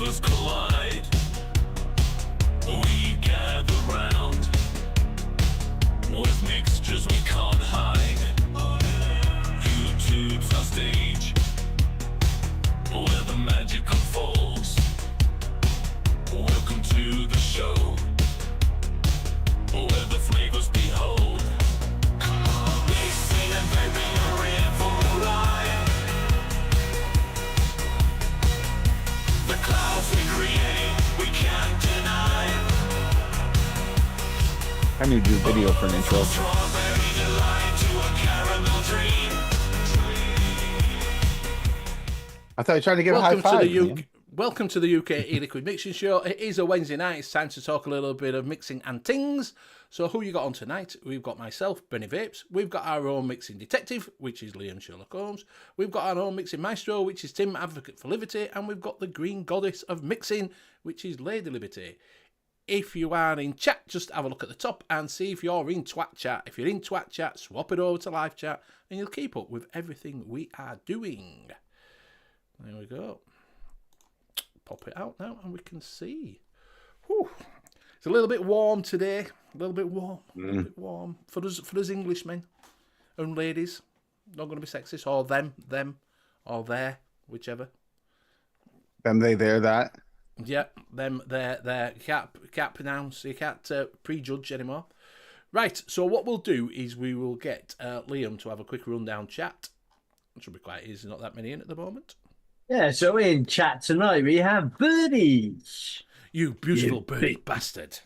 flavors collide. We gather round with mixtures we can't hide. YouTube's our stage where the magic unfolds. Welcome to the show where the flavors behold. Mixing and vaping are in for a ride. The clouds we create, we can't deny. I need to do video for an intro. Strawberry delight to a caramel dream. I thought you were trying to give a high Welcome five. to the UK. man. Welcome to the UK e-liquid mixing show. It is a Wednesday night. It's time to talk a little bit of mixing and things. So who you got on tonight? We've got myself, Benny Vapes. We've got our own mixing detective, which is Liam Sherlock Holmes. We've got our own mixing maestro, which is Tim, advocate for liberty. And we've got the green goddess of mixing, which is Lady Liberty. If you are in chat, just have a look at the top and see if you're in Twat Chat. If you're in Twat Chat, swap it over to live chat and you'll keep up with everything we are doing. There we go. Pop it out now and we can see. Whew. It's a little bit warm today. A little bit warm. A little bit warm. For us Englishmen and ladies. Not going to be sexist. Or them, or there, whichever. Them, they, there, that. Yeah, them, there. You can't pronounce, you can't prejudge anymore. Right, so what we'll do is we will get Liam to have a quick rundown chat. It should be quite easy, not that many in at the moment. Yeah, so in chat tonight we have Birdie. You beautiful birdie bastard.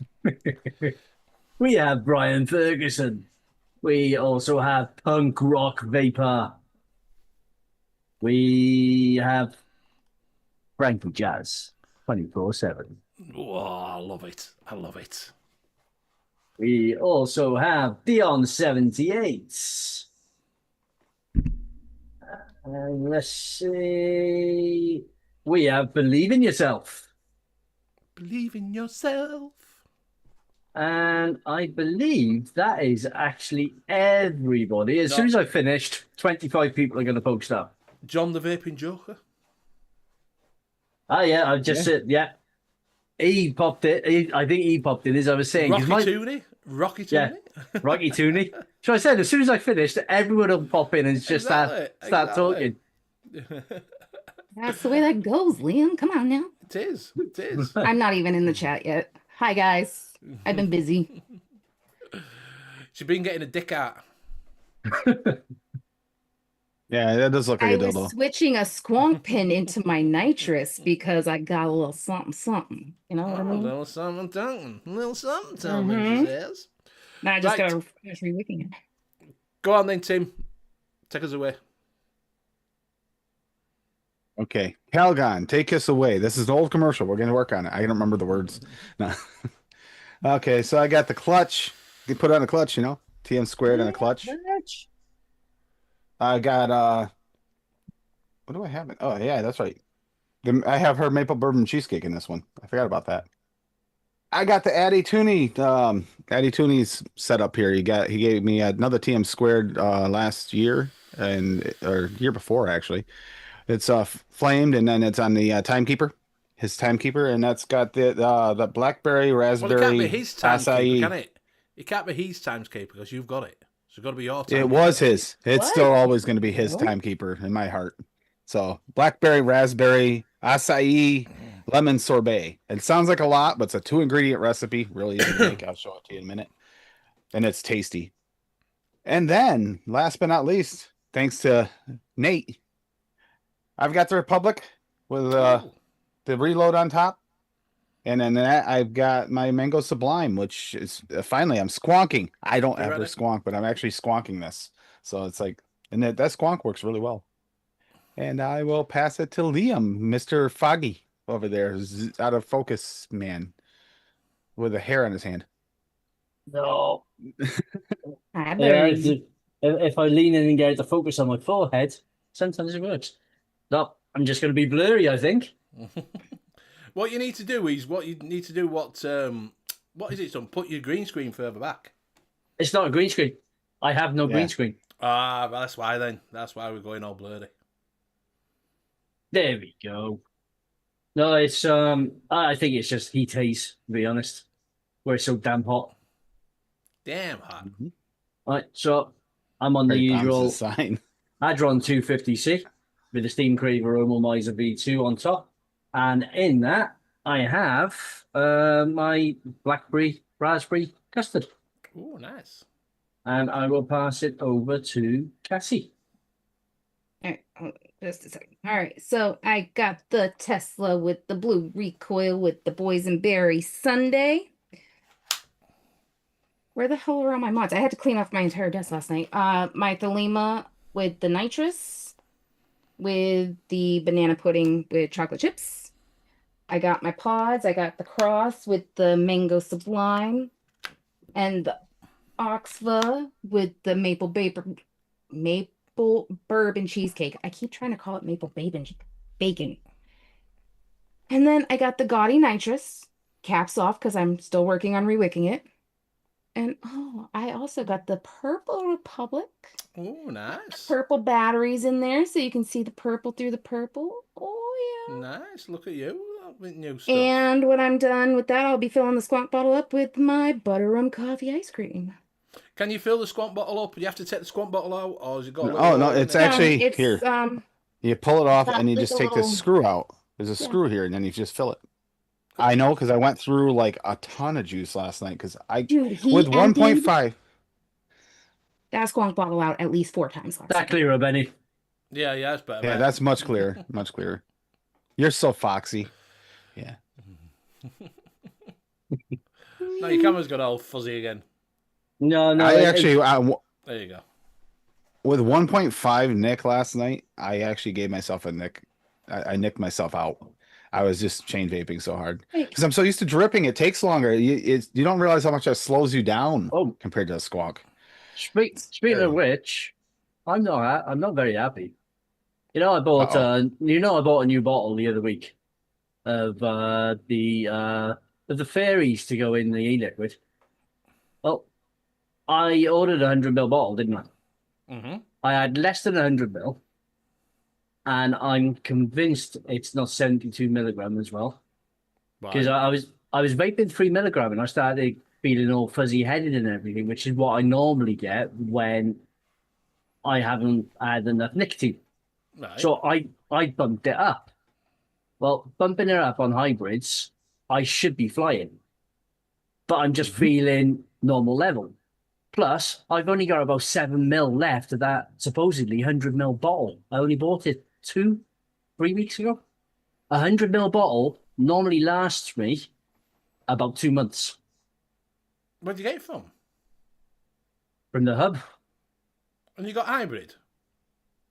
We have Brian Ferguson. We also have Punk Rock Vapor. We have Frankie Jazz 24/7. Oh, I love it. I love it. We also have Dion 78. And let's see. We have Believe in Yourself. Believe in yourself. And I believe that is actually everybody. As soon as I finished, 25 people are going to post up. John the Vaping Joker. Oh, yeah, I've just said, yeah. He popped it. I think he popped in, as I was saying. Rocky Tooney. Rocky Tooney. Yeah, Rocky Tooney. So I said, as soon as I finished, everyone will pop in and just start talking. That's the way that goes, Liam. Come on now. It is. It is. I'm not even in the chat yet. Hi, guys. I've been busy. She's been getting a dick out. Yeah, that does look like I a was dildo. switching a squonk pin into my nitrous because I got a little something, something. You know what I A mean? little something, something. A little something, something, she says. Now I just Right. gotta finish re-wicking it. Go on then, Tim. Take us away. Okay, Calgon, take us away. This is an old commercial. We're going to work on it. I don't remember the words. No. Okay, so I got the clutch. You put on a clutch, you know, TM squared on a clutch. I got what do I have? Oh yeah, that's right. I have her maple bourbon cheesecake in this one. I forgot about that. I got the Addy Tooney's set up here. He gave me another TM squared last year or year before actually. It's flamed and then it's on the timekeeper, his timekeeper, and that's got the blackberry raspberry. Well, it can't be his timekeeper, acai. can it? It can't be his timekeeper because you've got it. So it's got to be your timekeeper. It was his. It's What? still always going to be his timekeeper in my heart. So blackberry, raspberry, acai, lemon sorbet. It sounds like a lot, but it's a 2-ingredient recipe. Really easy to make. I'll show it to you in a minute. And it's tasty. And then, last but not least, thanks to Nate, I've got the Republic with the reload on top. And then that I've got my Mango Sublime, which is finally I'm squonking. I don't You ever ready? squonk, but I'm actually squonking this. So it's like, and that squonk works really well. And I will pass it to Liam, Mr. Foggy over there, out of focus man, with a hair on his hand. No. Hi, Yeah, buddy. if I lean in and get it to focus on my forehead, sometimes it works. No, I'm just going to be blurry, I think. What you need to do is what is it, son? Put your green screen further back. It's not a green screen. I have no green screen. Ah, well, that's why then. That's why we're going all blurry. There we go. No, it's I think it's just heat haze, to be honest. Where it's so damn hot. Damn hot. Right, so I'm on the Great bombs is usual a sign. Hadron 250C with the Steam Craver Miser V2 on top. And in that, I have my blackberry raspberry custard. Oh, nice. And I will pass it over to Cassie. All right, hold on just a second. All right, so I got the Tesla with the blue recoil with the boysenberry sundae. Where the hell are all my mods? I had to clean off my entire desk last night. My Thelema with the nitrous, with the banana pudding with chocolate chips. I got my pods. I got the cross with the mango sublime, and the Oxva with the maple bourbon cheesecake. I keep trying to call it maple bacon. And then I got the gaudy nitrous, caps off because I'm still working on rewicking it. And oh, I also got the Purple Republic. Oh, nice. Purple batteries in there so you can see the purple through the purple. Oh, yeah. Nice. Look at you with new stuff. And when I'm done with that, I'll be filling the squonk bottle up with my butter rum coffee ice cream. Can you fill the squonk bottle up? Do you have to take the squonk bottle out, or has it got? Oh no, it's actually it's, here. You pull it off got and you like just a take little- this screw out. There's a screw here, and then you just fill it. I know because I went through like a ton of juice last night because Dude, he with emptied 1.5. that squonk bottle out at least 4 times last That night. clearer, Benny. Yeah, it's better. Yeah, mate. that's much clearer. Much clearer. You're so foxy. Yeah. No, your camera's got all fuzzy again. No, I actually There you go. with 1.5 nick last night, I actually gave myself a nick. I nicked myself out. I was just chain vaping so hard because I'm so used to dripping. It takes longer. You don't realize how much that slows you down compared to a squawk. Speaking of which, I'm not very happy. You know, I bought I bought a new bottle the other week of the fairies to go in the e-liquid. Well, I ordered a 100ml bottle, didn't I? Mm-hmm. I had less than 100ml, and I'm convinced it's not 72 milligram as well. Because I was vaping 3 milligram, and I started feeling all fuzzy headed and everything, which is what I normally get when I haven't had enough nicotine. Right. So I bumped it up. Well, bumping it up on hybrids, I should be flying, but I'm just feeling normal level. Plus, I've only got about 7 mil left of that supposedly 100ml bottle. I only bought it 2-3 weeks ago. A 100ml bottle normally lasts me about 2 months. Where'd you get it from? From the hub, And you got hybrid.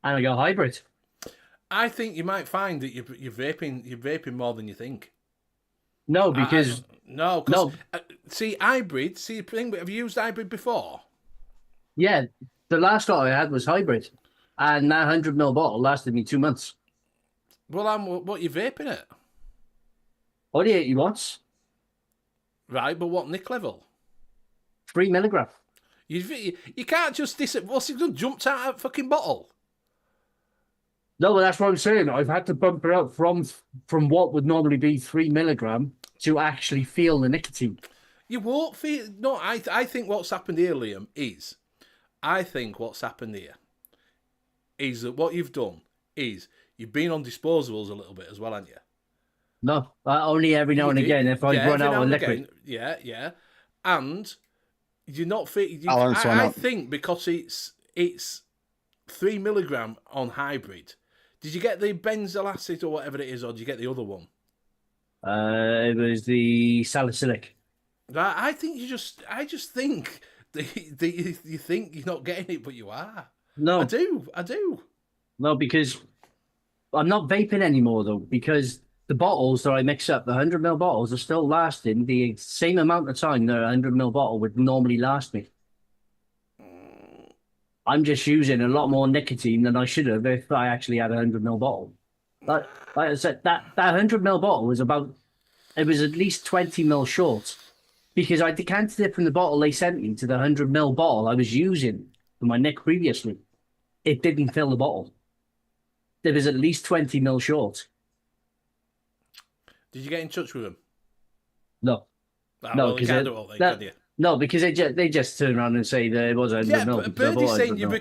and I got hybrid. I think you might find that you're vaping more than you think. No, because No. See, hybrid. See, have you used hybrid before? yeah, the last lot I had was hybrid, and that 100ml bottle lasted me 2 months. Well, what you vaping at? 48 watts, Right, but what nick level? 3 milligram. You can't just what's it done? Jumped out of a fucking bottle. No, but that's what I'm saying. I've had to bump it up from what would normally be 3 milligram to actually feel the nicotine. You won't feel. No, I think what's happened here, Liam, is that what you've done is you've been on disposables a little bit as well, haven't you? No, only every now and again if I run out of liquid. Yeah. And you're not fit. Tolerance went I up. think because it's 3 milligram on hybrid. Did you get the benzyl acid or whatever it is, or did you get the other one? It was the salicylic. I think I just think that you think you're not getting it, but you are. No, I do. no, because I'm not vaping anymore though. Because the bottles that I mix up, the 100ml bottles, are still lasting the same amount of time that a 100ml bottle would normally last me. I'm just using a lot more nicotine than I should have if I actually had a 100ml bottle. Like I said, that 100ml bottle was it was at least 20ml short because I decanted it from the bottle they sent me to the 100ml bottle I was using for my nick previously. It didn't fill the bottle. It was at least 20ml short. Did you get in touch with them? No, Ah, no, well, you because can't do all that, can you? no, because they just turn around and say that it was 100 Yeah, mil. but because I Birdie's bought saying 100 you've mil.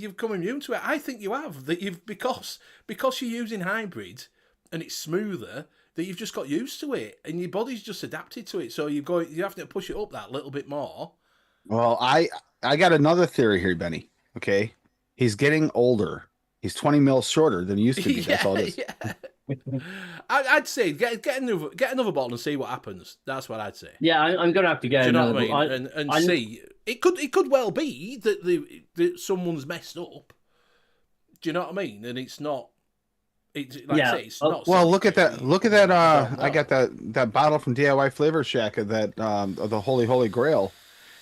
become immune to it. I think you have. That you've because you're using hybrid and it's smoother, that you've just got used to it and your body's just adapted to it. So you have to push it up that little bit more. Well, I got another theory here, Benny. Okay, he's getting older. He's 20 mils shorter than he used to be. That's all it is. Yeah. I'd say get another bottle and see what happens. That's what I'd say. Yeah, I'm gonna have to get Do you know another. what I mean? And see, it could well be that someone's messed up. Do you know what I mean? And it's not. It's like I say, it's not. Well, look at that. Look at that. don't I got that bottle from DIY Flavor Shack of that of the Holy Grail,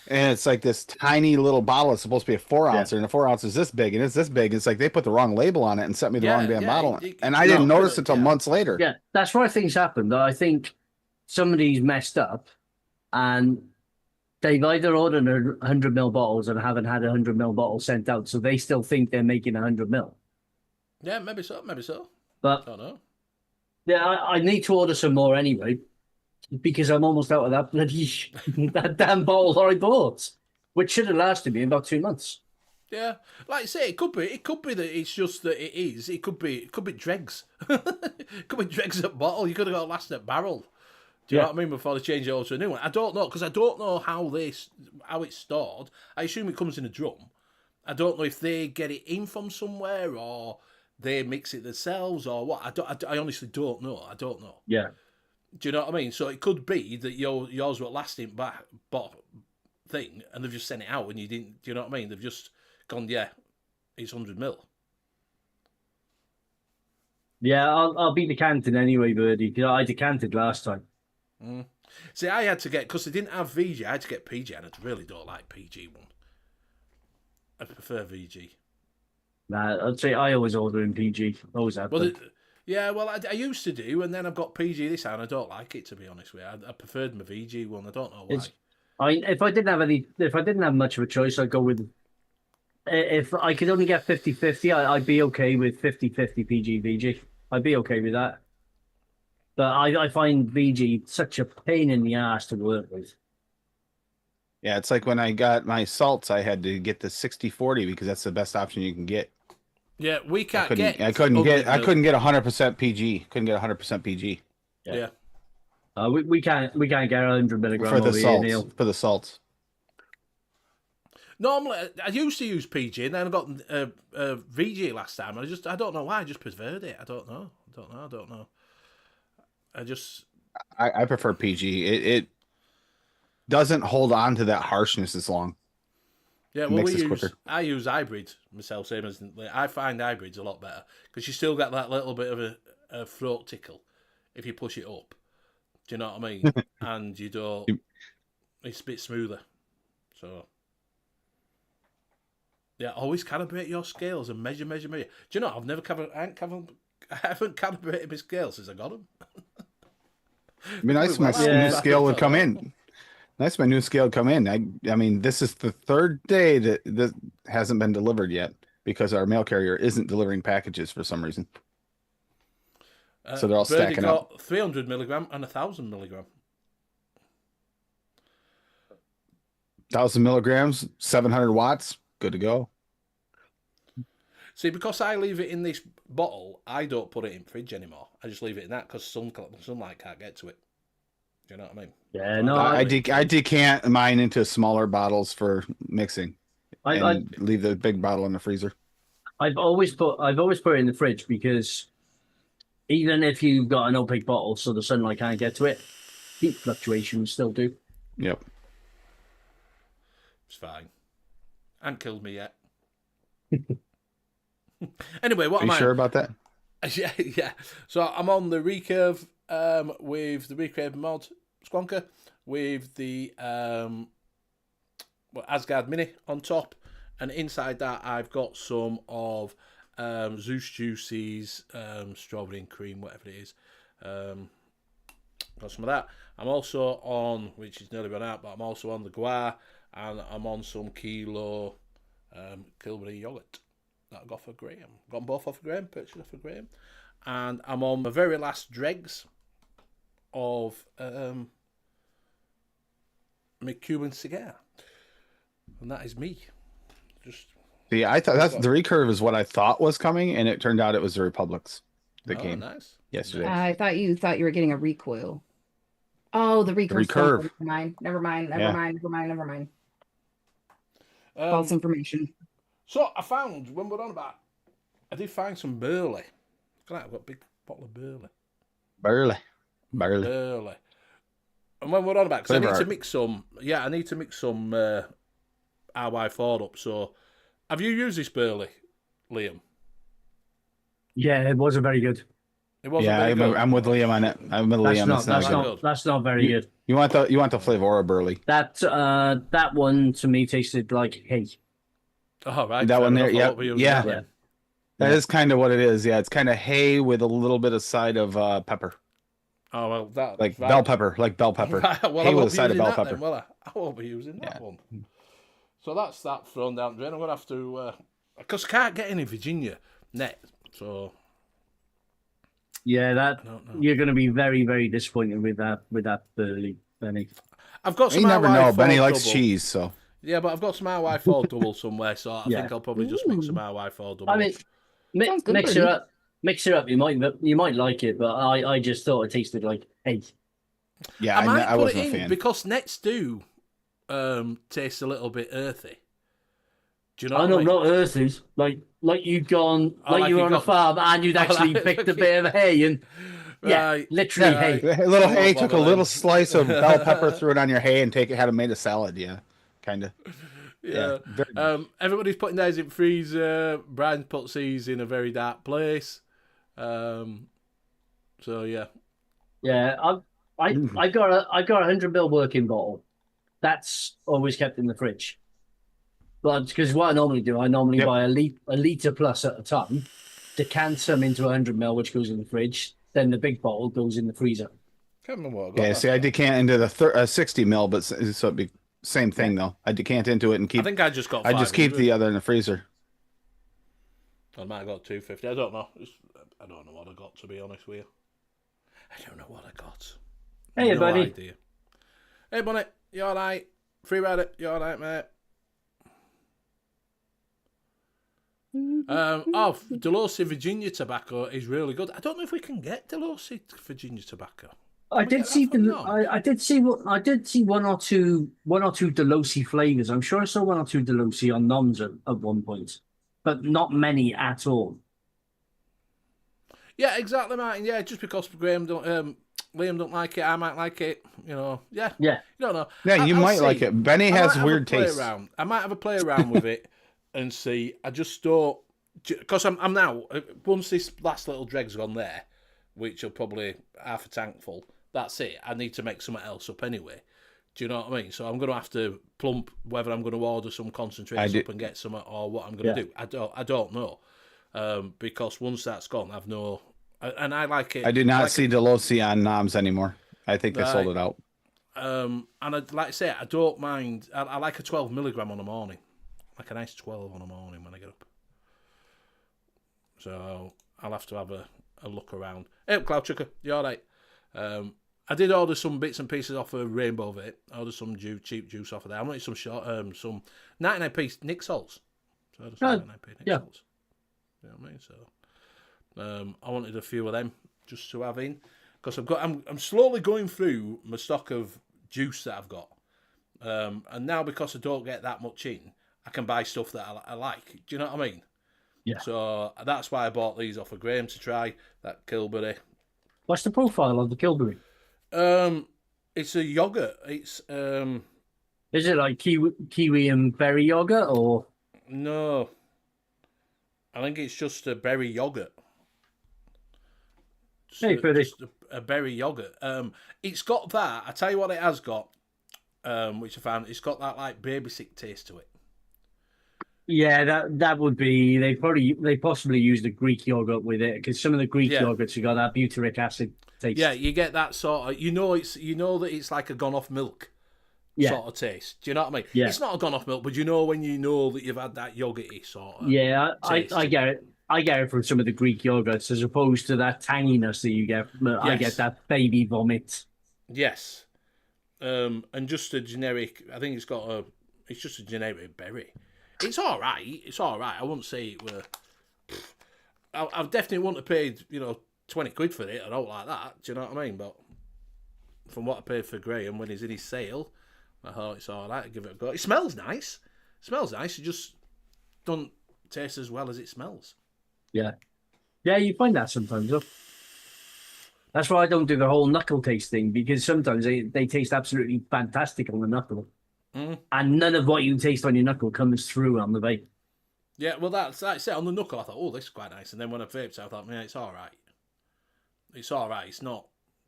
and it's like this tiny little bottle. It's supposed to be a 4 ouncer, and the 4 ounce is this big, and it's this big. It's like they put the wrong label on it and sent me the wrong damn bottle, and I didn't notice it until months later. Yeah, that's why things happen. Though I think somebody's messed up, and they've either ordered 100 mil bottles and haven't had 100 mil bottles sent out, so they still think they're making 100 mil. Yeah, maybe so. But I don't know. yeah, I need to order some more anyway, because I'm almost out of that bloody that damn bottle that I bought, which should have lasted me about 2 months. Yeah, like I say, it could be that it's just that it is. It could be dregs. It could be dregs at bottle. You could have got a last at barrel. Do you know what I mean? Before they change it over to a new one, I don't know because I don't know how it's stored. I assume it comes in a drum. I don't know if they get it in from somewhere or they mix it themselves or what. I honestly don't know. I don't know. Yeah. Do you know what I mean? So it could be that yours were lasting back thing, and they've just sent it out, and you didn't. Do you know what I mean? They've just gone, yeah, it's 100 mil. Yeah, I'll be decanting anyway, Birdie, because I decanted last time. See, I had to get because they didn't have VG. I had to get PG, and I really don't like PG one. I prefer VG. Nah, I'd say I always order in PG. Always have. Well, I used to do, and then I've got PG this time. And I don't like it, to be honest with you. I preferred my VG one. I don't know why. If I didn't have much of a choice, I'd go with. If I could only get 50-50, I'd be okay with 50-50 PG VG. I'd be okay with that. But I find VG such a pain in the ass to work with. Yeah, it's like when I got my salts, I had to get the 60-40 because that's the best option you can get. Yeah, we can't I couldn't get 100% PG. Couldn't get 100% PG. Yeah. We can't get 100 milligram for the over here, salts. Neil. For the salts. Normally, I used to use PG, and then I got VG last time. I don't know why. I just preferred it. I don't know. I prefer PG. It doesn't hold on to that harshness as long. Yeah, well, quicker. I use hybrids myself, same as I find hybrids a lot better because you still get that little bit of a throat tickle if you push it up. Do you know what I mean? And you don't. It's a bit smoother. So yeah, always calibrate your scales and measure. Do you know I haven't calibrated my scales since I got them. It'd be nice if my new scale would come in. Nice, my new scale come in. I mean, this is the third day that hasn't been delivered yet because our mail carrier isn't delivering packages for some reason. So they're all stacking up. 300 milligram and 1,000 milligram. 1,000 milligrams, 700 watts, good to go. See, because I leave it in this bottle, I don't put it in fridge anymore. I just leave it in that because sunlight can't get to it. Do you know what I mean? Yeah, no. I decant mine into smaller bottles for mixing, and leave the big bottle in the freezer. I've always put it in the fridge because even if you've got an opaque bottle, so the sunlight can't get to it, heat fluctuations still do. Yep. It's fine. Hasn't killed me yet. Anyway, what Are am you I? sure about that? Yeah. So I'm on the recurve with the recurve mod squonker with the Asgard Mini on top, and inside that I've got some of Zeus Juicy's strawberry and cream, whatever it is. Got some of that. I'm also on, which is nearly run out, but I'm also on the Guar, and I'm on some Kilo Kilburn yogurt that I got for Graham. Got them both off of Graham, purchased off of Graham. And I'm on my very last dregs of my Cuban cigar, and that is me. Just See, I thought that's the recurve is what I thought was coming, and it turned out it was the Republics that came nice. yesterday. I thought you were getting a recoil. Oh, the recurve. recurve. Never mind. Um, False information. So I found when we're on about, I did find some burley. Look at that, I've got a big bottle of burley. Barely. Burley. And when we're on about, because I Flavour need to art. mix some. Yeah, I need to mix some RY4 up. So, have you used this burley, Liam? Yeah, it wasn't very good. It wasn't Yeah, very good. I'm with Liam on it. I'm with Liam. It's not good. good. That's not very good. You want the Flavora Burley. That one to me tasted like hay. Oh, right. That fair one there, enough. I yeah, won't be using yeah. that then. That is kind of what it is. Yeah, it's kind of hay with a little bit of side of pepper, Oh, well, that. like right. bell pepper, like bell pepper. Right, well, I hay with won't a be side of using bell that pepper. then, will I? I won't be using that one. So that's that thrown down the drain. I'm going to have to, because I can't get any Virginia net. So, Yeah, that I don't know. you're going to be very, very disappointed with that burley, Benny. I've got You some never RY4 know. Benny likes double. cheese, so Yeah, but I've got some RY4 double somewhere, so I Yeah. think I'll probably just mix some RY4 double. I mean, Sounds good, mix Bernie. it up. Mix it up. You might like it, but I just thought it tasted like hay. yeah, I might I put wasn't it a in fan. because nets do taste a little bit earthy. Do you know I what know, I mean? not earthies. Like you'd gone, Oh, like like you were you on a got- farm and you'd Oh, actually like- picked a bit of hay and yeah, Right. literally Right. hay. A little I hay won't took a bother little then. slice of bell pepper, threw it on your hay, and had it made a salad. Yeah, kind of. Yeah. very nice. Everybody's putting theirs in freezer. Brian puts his in a very dark place. So yeah. Yeah, I got a 100 ml working bottle. That's always kept in the fridge. But because what I normally do, I normally Yep. buy a liter plus at a time, decant some into 100 ml, which goes in the fridge. Then the big bottle goes in the freezer. Can't remember what I got. Yeah, last see, I time. decant into the 60 mil, but so it'd be same thing though. I decant into it and I keep. think I just got. I just keep 500. the other in the freezer. I might have got 250. I don't know. I don't know what I got, to be honest with you. I don't know what I got. Hey, no buddy. idea. Hey, Bunny. You all right? Free rider. You all right, mate? Delosi Virginia tobacco is really good. I don't know if we can get Delosi Virginia tobacco. I we did get see that from the. Nom? I did see one or two Delosi flavors. I'm sure I saw one or two Delosi on noms at one point, but not many at all. Yeah, exactly, Martin. Yeah, just because Liam don't like it, I might like it. You know, yeah. Yeah. You don't know. Yeah, you I'll might see. like it. Benny I has might have weird a play tastes. around. I might have a play around with it and see. I just don't, because I'm now, once this last little dreg's gone there, which will probably half a tank full, that's it. I need to make something else up anyway. Do you know what I mean? So I'm going to have to plump whether I'm going to order some concentrates up and get some, or what I'm going to do. I don't know. Because once that's gone, I've no, and I like it. I do not like see Delosi on noms anymore. I think they sold Right. it out. And like I say, I don't mind. I like a 12 milligram on a morning, like a nice 12 on a morning when I get up. So I'll have to have a look around. Hey, Cloud Chucker, you all right? I did order some bits and pieces off of Rainbow Vape. I ordered some cheap juice off of there. I wanted some 99p Nick salts. So I ordered some 99p Nick yeah. salts. You know what I mean? So I wanted a few of them just to have in, because I'm slowly going through my stock of juice that I've got, and now because I don't get that much in, I can buy stuff that I like. Do you know what I mean? Yeah. So that's why I bought these off of Graham to try that Kilberry. What's the profile of the Kilberry? It's a yogurt. It's Is it like kiwi and berry yogurt or? no, I think it's just a berry yogurt. Hey, pretty. Just a berry yogurt. It's got that. I tell you what, it has got. Which I found, it's got that like baby sick taste to it. Yeah, that would be. They possibly used a Greek yogurt with it because some of the Greek Yeah. yogurts have got that butyric acid taste. Yeah, you get that sort of. You know that it's like a gone off milk Yeah. sort of taste. Do you know what I mean? Yeah. It's not a gone off milk, but you know when you know that you've had that yogurty sort of. Yeah, I taste. get it. I get it from some of the Greek yogurts as opposed to that tanginess that you get. I get that baby vomit. Yes. And just a generic. I think it's just a generic berry. It's all right. It's all right. I wouldn't say it were. I definitely wouldn't have paid 20 quid for it. I don't like that. Do you know what I mean? But from what I paid for Graham when he's in his sale, I thought it's all right. Give it a go. It smells nice. It just don't taste as well as it smells. Yeah. Yeah, you find that sometimes, though. That's why I don't do the whole knuckle taste thing, because sometimes they taste absolutely fantastic on the knuckle. And none of what you taste on your knuckle comes through on the vape. Yeah, well, that's it. On the knuckle, I thought, oh, this is quite nice. And then when I vaped it, I thought, man, it's all right. It's all right. It's not.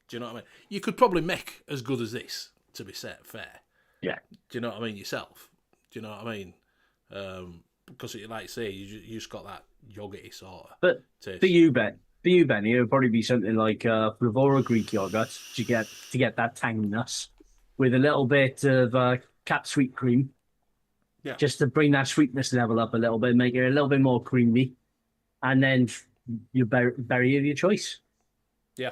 Do you know what I mean? You could probably make as good as this, to be fair. Yeah. Do you know what I mean yourself? Do you know what I mean? Because, like you say, you just got that yogurty sort of But taste. for you, Benny, it would probably be something like flavour Greek yogurt to get that tanginess with a little bit of cat sweet cream. Yeah. Just to bring that sweetness level up a little bit, make it a little bit more creamy. And then your berry of your choice. Yeah.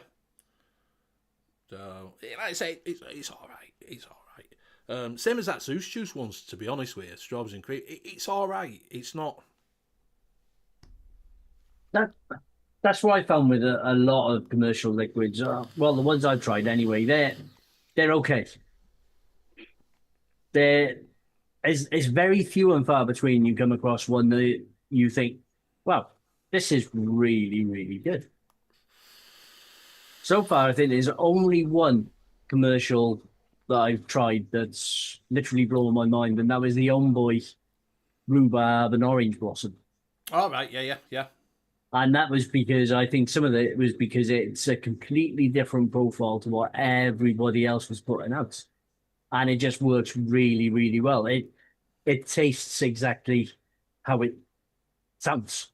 So, like I say, it's all right. It's all right. Same as that Zeus juice ones, to be honest with you, strawberries and cream. It's all right. It's not. That's what I found with a lot of commercial liquids. Well, the ones I've tried anyway, they're okay. It's very few and far between you come across one that you think, wow, this is really, really good. So far, I think there's only one commercial that I've tried that's literally blown my mind, and that was the Homeboy rhubarb and orange blossom. All right. Yeah. And that was because I think some of it was because it's a completely different profile to what everybody else was putting out. And it just works really, really well. It tastes exactly how it sounds.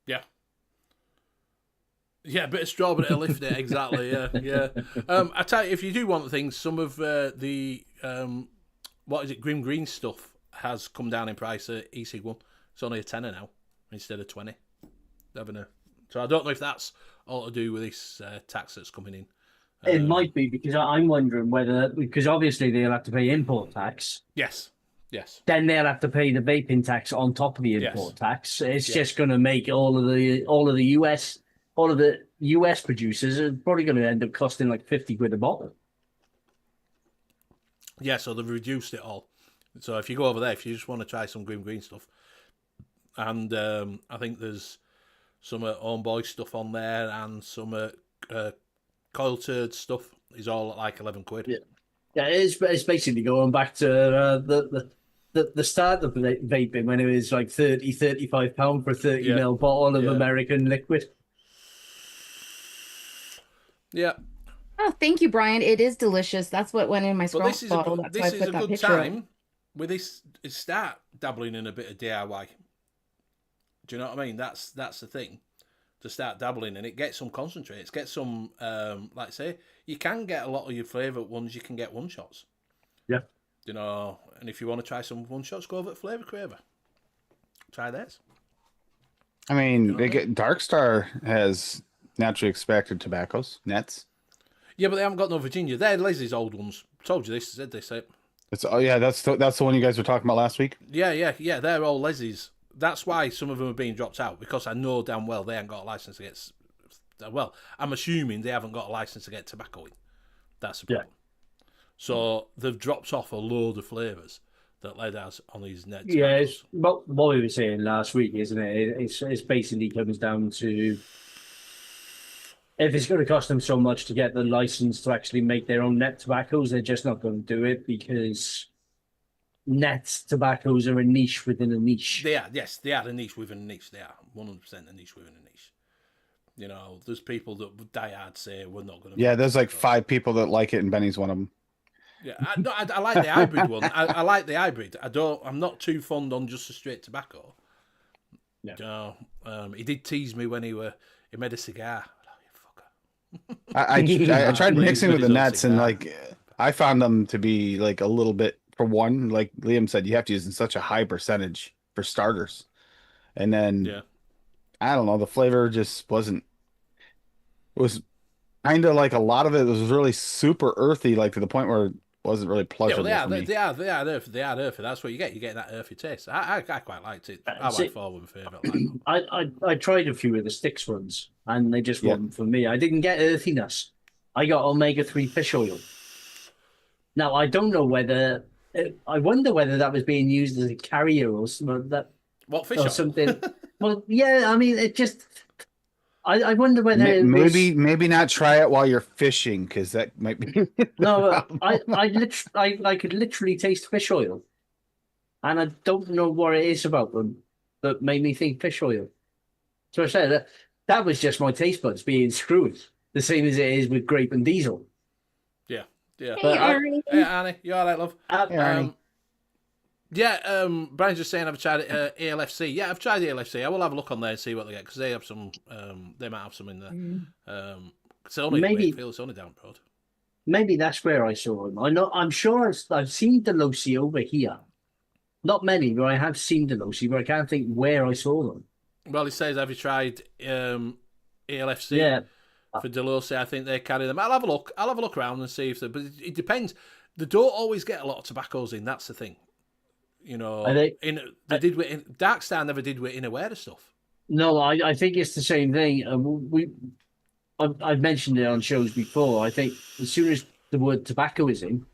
Yeah. Yeah, a bit of strawberry to lift it, exactly. Yeah. I tell you, if you do want things, some of the Grim Green stuff has come down in price at e-cig one. It's only a tenner now instead of 20. So I don't know if that's all to do with this tax that's coming in. It might be, because I'm wondering whether, because obviously they'll have to pay import tax. Yes. Then they'll have to pay the vaping tax on top of the import tax. It's just going to make all of the US producers are probably going to end up costing like 50 quid a bottle. Yeah, so they've reduced it all. So if you go over there, if you just want to try some Grim Green stuff, and I think there's some Homeboy stuff on there, and some Coil Turd stuff is all at like 11 quid. Yeah, it's basically going back to the start of vaping, when it was like 35 pound for a 30 ml bottle of American liquid. Yeah. Oh, thank you, Brian. It is delicious. That's what went in my scroll bottle. This is a good time with this. Start dabbling in a bit of DIY. Do you know what I mean? That's the thing. To start dabbling in it, get some concentrates, get some, like I say, you can get a lot of your flavour ones, you can get one shots. Yeah. You know, and if you want to try some one shots, go over at Flavour Craver. Try theirs. I mean, Dark Star has naturally extracted tobaccos, nets. Yeah, but they haven't got no Virginia. They're Leslie's old ones. Told you this, said they say. That's the one you guys were talking about last week. Yeah. They're all Leslie's. That's why some of them are being dropped out, because I know damn well they haven't got a license to get. Well, I'm assuming they haven't got a license to get tobacco in. That's the problem. So they've dropped off a load of flavours that Led has on these nets. Yeah, it's what we were saying last week, isn't it? It's basically comes down to, if it's going to cost them so much to get the license to actually make their own net tobaccos, they're just not going to do it, because net tobaccos are a niche within a niche. They are, yes, they are a niche within a niche. They are 100% a niche within a niche. You know, there's people that die hard say we're not going to. Yeah, there's like 5 people that like it, and Benny's one of them. Yeah, I like the hybrid one. I like the hybrid. I'm not too fond on just a straight tobacco. Yeah. You know, he did tease me when he made a cigar. Oh, you fucker. I tried mixing with the nets, and like I found them to be like a little bit. For one, like Liam said, you have to use in such a high percentage for starters, and then I don't know. The flavor just wasn't. It was kind of like a lot of it was really super earthy, like to the point where it wasn't really Yeah, well, pleasurable for me. they are earthy. They are earthy. That's what you get. You get that earthy taste. I quite liked it. I See, like four with my favourite. Like, I tried a few of the sticks ones, and they just Yeah. weren't for me. I didn't get earthiness. I got omega-3 fish oil. Now I don't know whether I wonder whether that was being used as a carrier or what fish or oil? something. Well, yeah, I mean, it just. I wonder whether it was. Maybe not try it while you're fishing because that might be the No, problem. I could literally taste fish oil, and I don't know what it is about them that made me think fish oil. So I said that was just my taste buds being screwed, the same as it is with grape and diesel. Yeah, yeah. Hey, But Arnie. Hey, Annie, you all right, love? I, Hey, Arnie. Yeah, Brian's just saying I've tried ALFC. Yeah, I've tried ALFC. I will have a look on there and see what they get because they have some. They might have some in there. It's only Maybe- Wakefield, it's only down the road. maybe that's where I saw them. I'm sure I've seen Delosi over here. Not many, but I have seen Delosi, but I can't think where I saw them. Well, he says, have you tried ALFC Yeah, for Delosi? I think they carry them. I'll have a look. I'll have a look around and see if they. But it depends. They don't always get a lot of tobaccos in. That's the thing. You know, Are they- they did with Dark Star never did with Inaware stuff. no, I think it's the same thing. I've mentioned it on shows before. I think as soon as the word tobacco is in,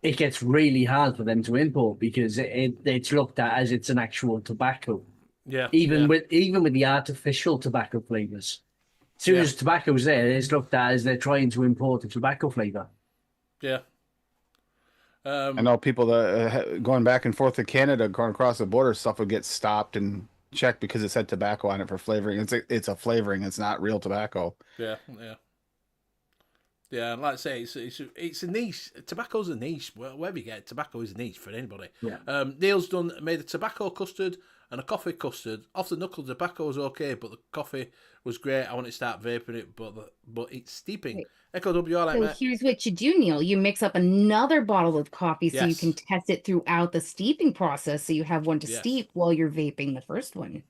it gets really hard for them to import because it's looked at as it's an actual tobacco. Yeah, Even yeah. with the artificial tobacco flavors, as soon Yeah. as tobacco's there, it's looked at as they're trying to import a tobacco flavor. Yeah. I know people that going back and forth to Canada, going across the border, stuff would get stopped and checked because it said tobacco on it for flavoring. It's a flavoring. It's not real tobacco. Yeah, yeah. Yeah, and like I say, it's a niche. Tobacco's a niche. Wherever you get it, tobacco is a niche for anybody. Yeah. Neil's made a tobacco custard and a coffee custard. Off the knuckle, the tobacco was okay, but the coffee was great. I want to start vaping it, but it's steeping. Right. Echo W, all right, So mate. here's what you do, Neil. You mix up another bottle of coffee so you Yes. can test it throughout the steeping process. So you have one to Yes. steep while you're vaping the first one.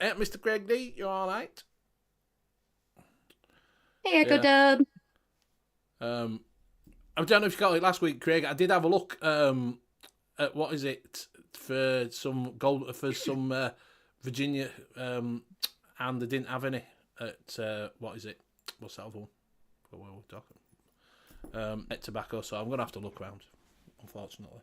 Mr. Greg D, you all right? Hey, Echo Yeah. Dub. I don't know if you got it last week, Craig. I did have a look at what is it for some gold for some Virginia, and they didn't have any at what is it? What's that other one? What were we talking? At tobacco. So I'm gonna have to look around. Unfortunately.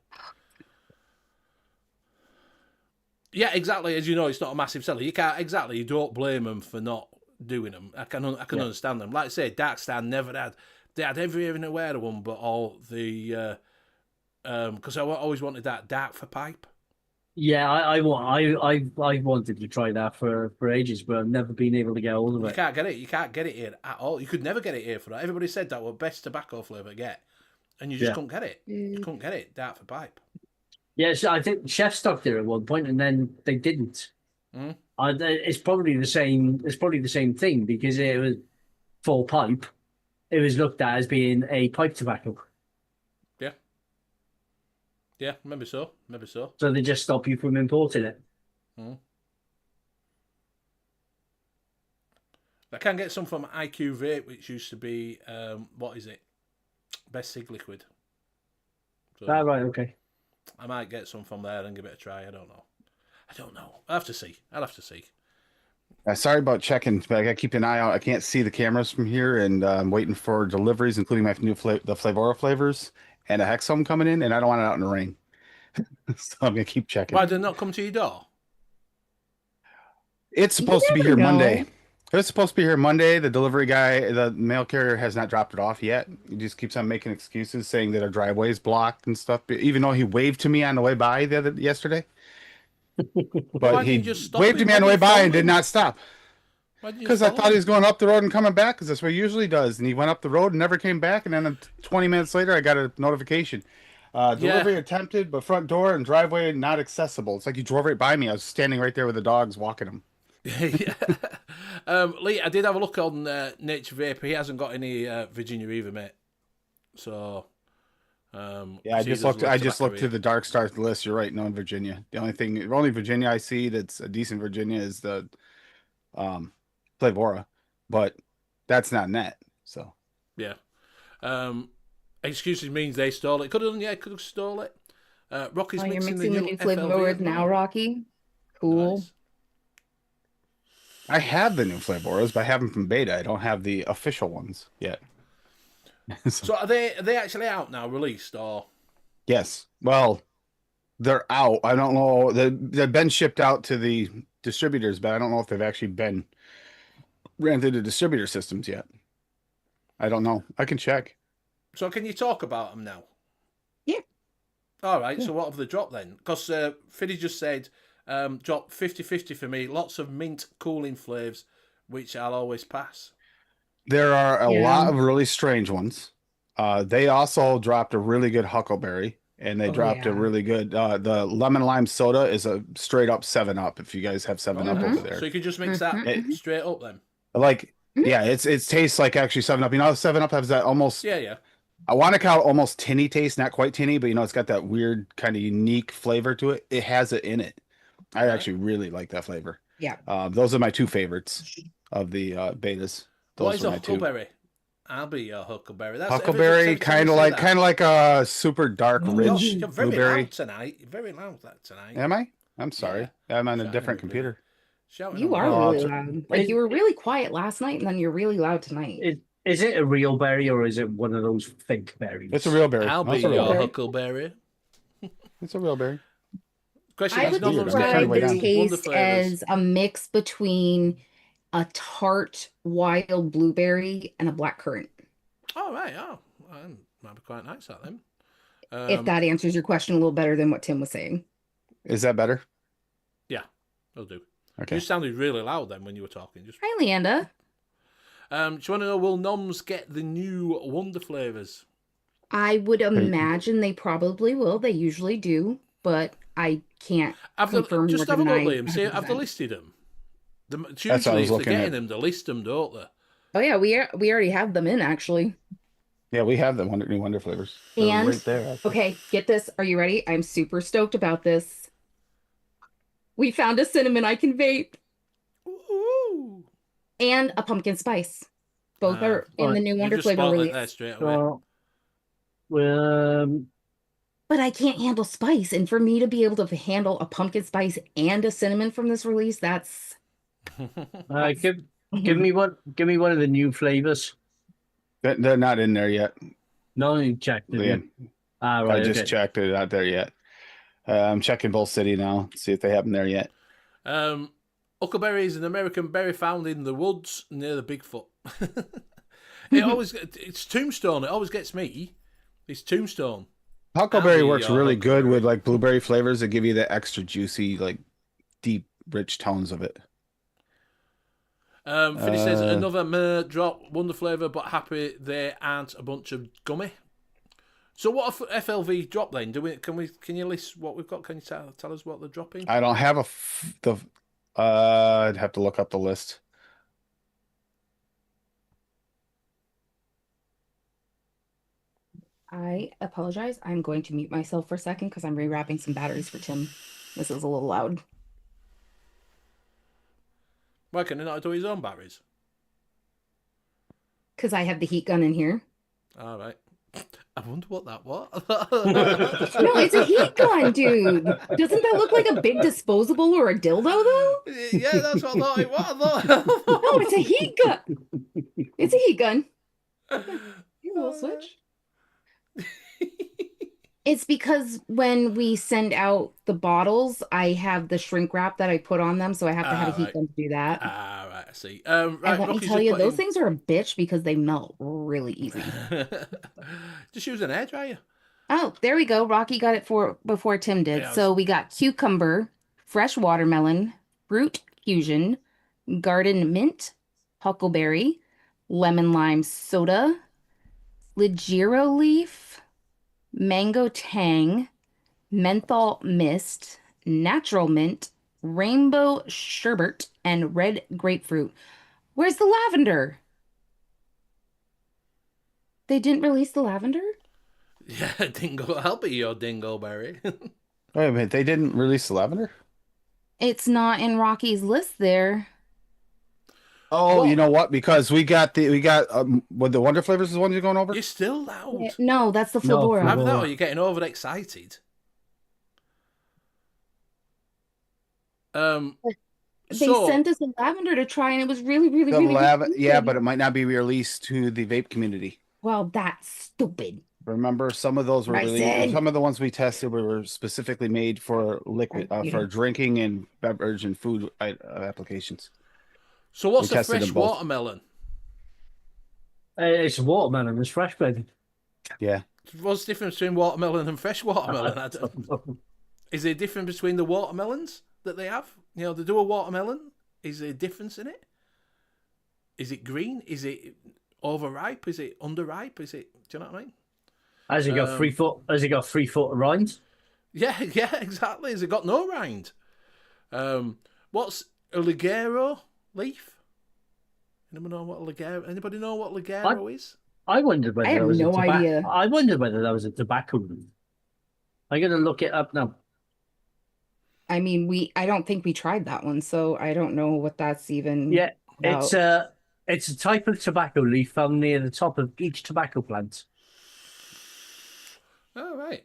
Yeah, exactly. As you know, it's not a massive seller. You can't exactly. You don't blame them for not doing them. I can understand them. Like I say, Dark Star never had. They had every aware of one, but all the because I always wanted that dark for pipe. Yeah, I wanted to try that for ages, but I've never been able to get hold of You it. can't get it. You can't get it here at all. You could never get it here for that. Everybody said that was best tobacco flavour to get, and you just Yeah. couldn't get it. You couldn't get it. Dark for pipe. Yeah, so I think Chef stocked it at one point, and then they didn't. Mm. It's probably the same. It's probably the same thing because it was full pipe. It was looked at as being a pipe tobacco, Yeah, maybe so. Maybe so. so they just stop you from importing it. I can get some from IQ Vape, which used to be what is it? Best Sig Liquid. So Ah, right, okay. I might get some from there and give it a try. I don't know. I'll have to see. Sorry about checking, but I gotta keep an eye out. I can't see the cameras from here, and I'm waiting for deliveries, including my new the Flavora flavors and a Hexome coming in, and I don't want it out in the rain. So I'm gonna keep checking. Why did it not come to your door? It's supposed to be never here know. Monday. It's supposed to be here Monday. The delivery guy, the mail carrier, has not dropped it off yet. He just keeps on making excuses, saying that our driveway is blocked and stuff. Even though he waved to me on the way by yesterday, Why but didn't he you just stop waved to him? me Why on the way didn't you by follow and did him? not stop. Why didn't you Because I follow thought he him? was going up the road and coming back, because that's what he usually does. And he went up the road and never came back. And then 20 minutes later, I got a notification. Delivery attempted, but front door and driveway not accessible. It's like he drove right by me. I was standing right there with the dogs walking them. Yeah. Lee, I did have a look on Nature Vape. He hasn't got any Virginia either, mate. So, Yeah, I see, just there's looked. a I just tobacco looked through the Dark Stars list. You're right. No in Virginia. The only Virginia I see that's a decent Virginia is the Flavora, but that's not net. So Yeah. Excuses means they stole it. Could have done, yeah, could have stole it. Rocky's Oh, you're mixing the mixing the new new FLV flavors as now, well. Rocky. Cool. Nice. I have the new Flavoras, but I have them from beta. I don't have the official ones yet. So are they actually out now, released, or? Yes. Well, they're out. I don't know. They've been shipped out to the distributors, but I don't know if they've actually been ran through the distributor systems yet. I don't know. I can check. So can you talk about them now? Yeah. All right. So what have they dropped then? Because Fiddy just said drop 50-50 for me. Lots of mint cooling flavors, which I'll always pass. There are a Yeah. lot of really strange ones. They also dropped a really good huckleberry, and they Oh, dropped a yeah. really good. The lemon lime soda is a straight up 7-Up. If you guys have 7-Up over there, So you can just mix that Mhm. straight up then. like Mhm. yeah, it tastes like actually 7-Up. You know, 7-Up has that almost. Yeah. I want to call it almost tinny taste, not quite tinny, but you know, it's got that weird kind of unique flavor to it. It has it in it. I Right. actually really like that flavor. Yeah. Those are my two favorites of the betas. What Those is are a my two. huckleberry? I'll be your huckleberry. That's Huckleberry, every time kind you of say like that. a super dark, You're, rich you're very blueberry. loud tonight. You're very loud tonight. Am I? I'm sorry. I'm on a Shouting different at me. computer. Shouting You on are me. Oh, really I'll loud. Like you were really quiet last night, and then you're really loud tonight. Is it a real berry or is it one of those fake berries? It's a real berry. I'll No, be it's a real your berry. huckleberry. It's a real berry. Question I is, would none of them's describe getting way describe down. the new Wonder taste flavours. as a mix between a tart wild blueberry and a black currant. Oh, right. Oh, might be quite nice, that then. If that answers your question a little better than what Tim was saying. Is that better? Yeah, it'll do. Okay. You sounded really loud then when you were talking. Just. Hi, Leanda. Do you want to know, will noms get the new Wonder flavours? I would imagine they probably will. They usually do, but I can't confirm Just or have a look, deny Liam. See, have they 100%. listed them? That's what I Usually, was if they're looking getting at. them, they list them, don't they? Oh yeah, we already have them in actually. Yeah, we have the new Wonder flavors. They're And right there. Actually. okay, get this. Are you ready? I'm super stoked about this. We found a cinnamon I can vape Ooh. and a pumpkin spice. Both are in the new You Wonder just flavor spoiled it there release. straight away. So, But I can't handle spice, and for me to be able to handle a pumpkin spice and a cinnamon from this release, that's give me one. Give me one of the new flavors. They're not in there yet. No, you checked it. Liam. Ah, right. I just okay. checked it. Not there yet. I'm checking Bull City now. See if they have them there yet. Huckleberry is an American berry found in the woods near the Bigfoot. It's Tombstone. It always gets me. It's Tombstone. Huckleberry I'll be works your really good huckleberry. with like blueberry flavors that give you the extra juicy, like deep, rich tones of it. Finny says another drop Wonder flavour, but happy they aren't a bunch of gummy. So what FLV drop then? Can you list what we've got? Can you tell us what they're dropping? I don't have I'd have to look up the list. I apologize. I'm going to mute myself for a second because I'm rewrapping some batteries for Tim. This is a little loud. Why can he not do his own batteries? Because I have the heat gun in here. All right. I wonder what that was. No, it's a heat gun, dude. Doesn't that look like a big disposable or a dildo, though? Yeah, that's what I thought it was. No, it's a heat gun. It's a heat gun. You will switch. It's because when we send out the bottles, I have the shrink wrap that I put on them, so I have to have a heat right. gun to do that. Right, I see. And Right, let me Rocky's tell just you, putting- those things are a bitch because they melt really easy. Just use an hairdryer. Oh, there we go. Rocky got it before Tim did. Yeah, So we got cucumber, fresh watermelon, fruit fusion, garden mint, huckleberry, lemon lime soda, Ligero leaf, mango tang, menthol mist, natural mint, rainbow sherbet, and red grapefruit. Where's the lavender? They didn't release the lavender? Yeah, dingo. I'll be your dingleberry. Wait a minute, they didn't release the lavender? It's not in Rocky's list there. Oh, What? you know what? Because we got what the Wonder Flavors is the one you're going over? You're still loud. No, that's the No, Flavora. Either that Flavora. or you're getting overexcited. Um, They so sent us a lavender to try, and it was really, really, The really, really yeah, good. but it might not be released to the vape community. Well, that's stupid. Remember, some of those were really Bryson. some of the ones we tested were specifically made for liquid, You for know. drinking and beverage and food applications. So what's We a tested fresh them both. watermelon? It's watermelon. It's fresh, baby. Yeah. What's the difference between watermelon and fresh watermelon? Is there a difference between the watermelons that they have? You know, they do a watermelon. Is there a difference in it? Is it green? Is it overripe? Is it underripe? Is it? Do you know what I mean? Has he got 3 foot? Has he got 3 foot of rinds? Yeah, yeah, exactly. Has it got no rind? What's a ligero leaf? Anybody know what ligero is? I wondered whether I have that was no idea. I wondered whether that was a tobacco leaf. I'm gonna look it up now. I mean, I don't think we tried that one, so I don't know what that's even. Yeah, about. it's a type of tobacco leaf found near the top of each tobacco plant. Oh, right.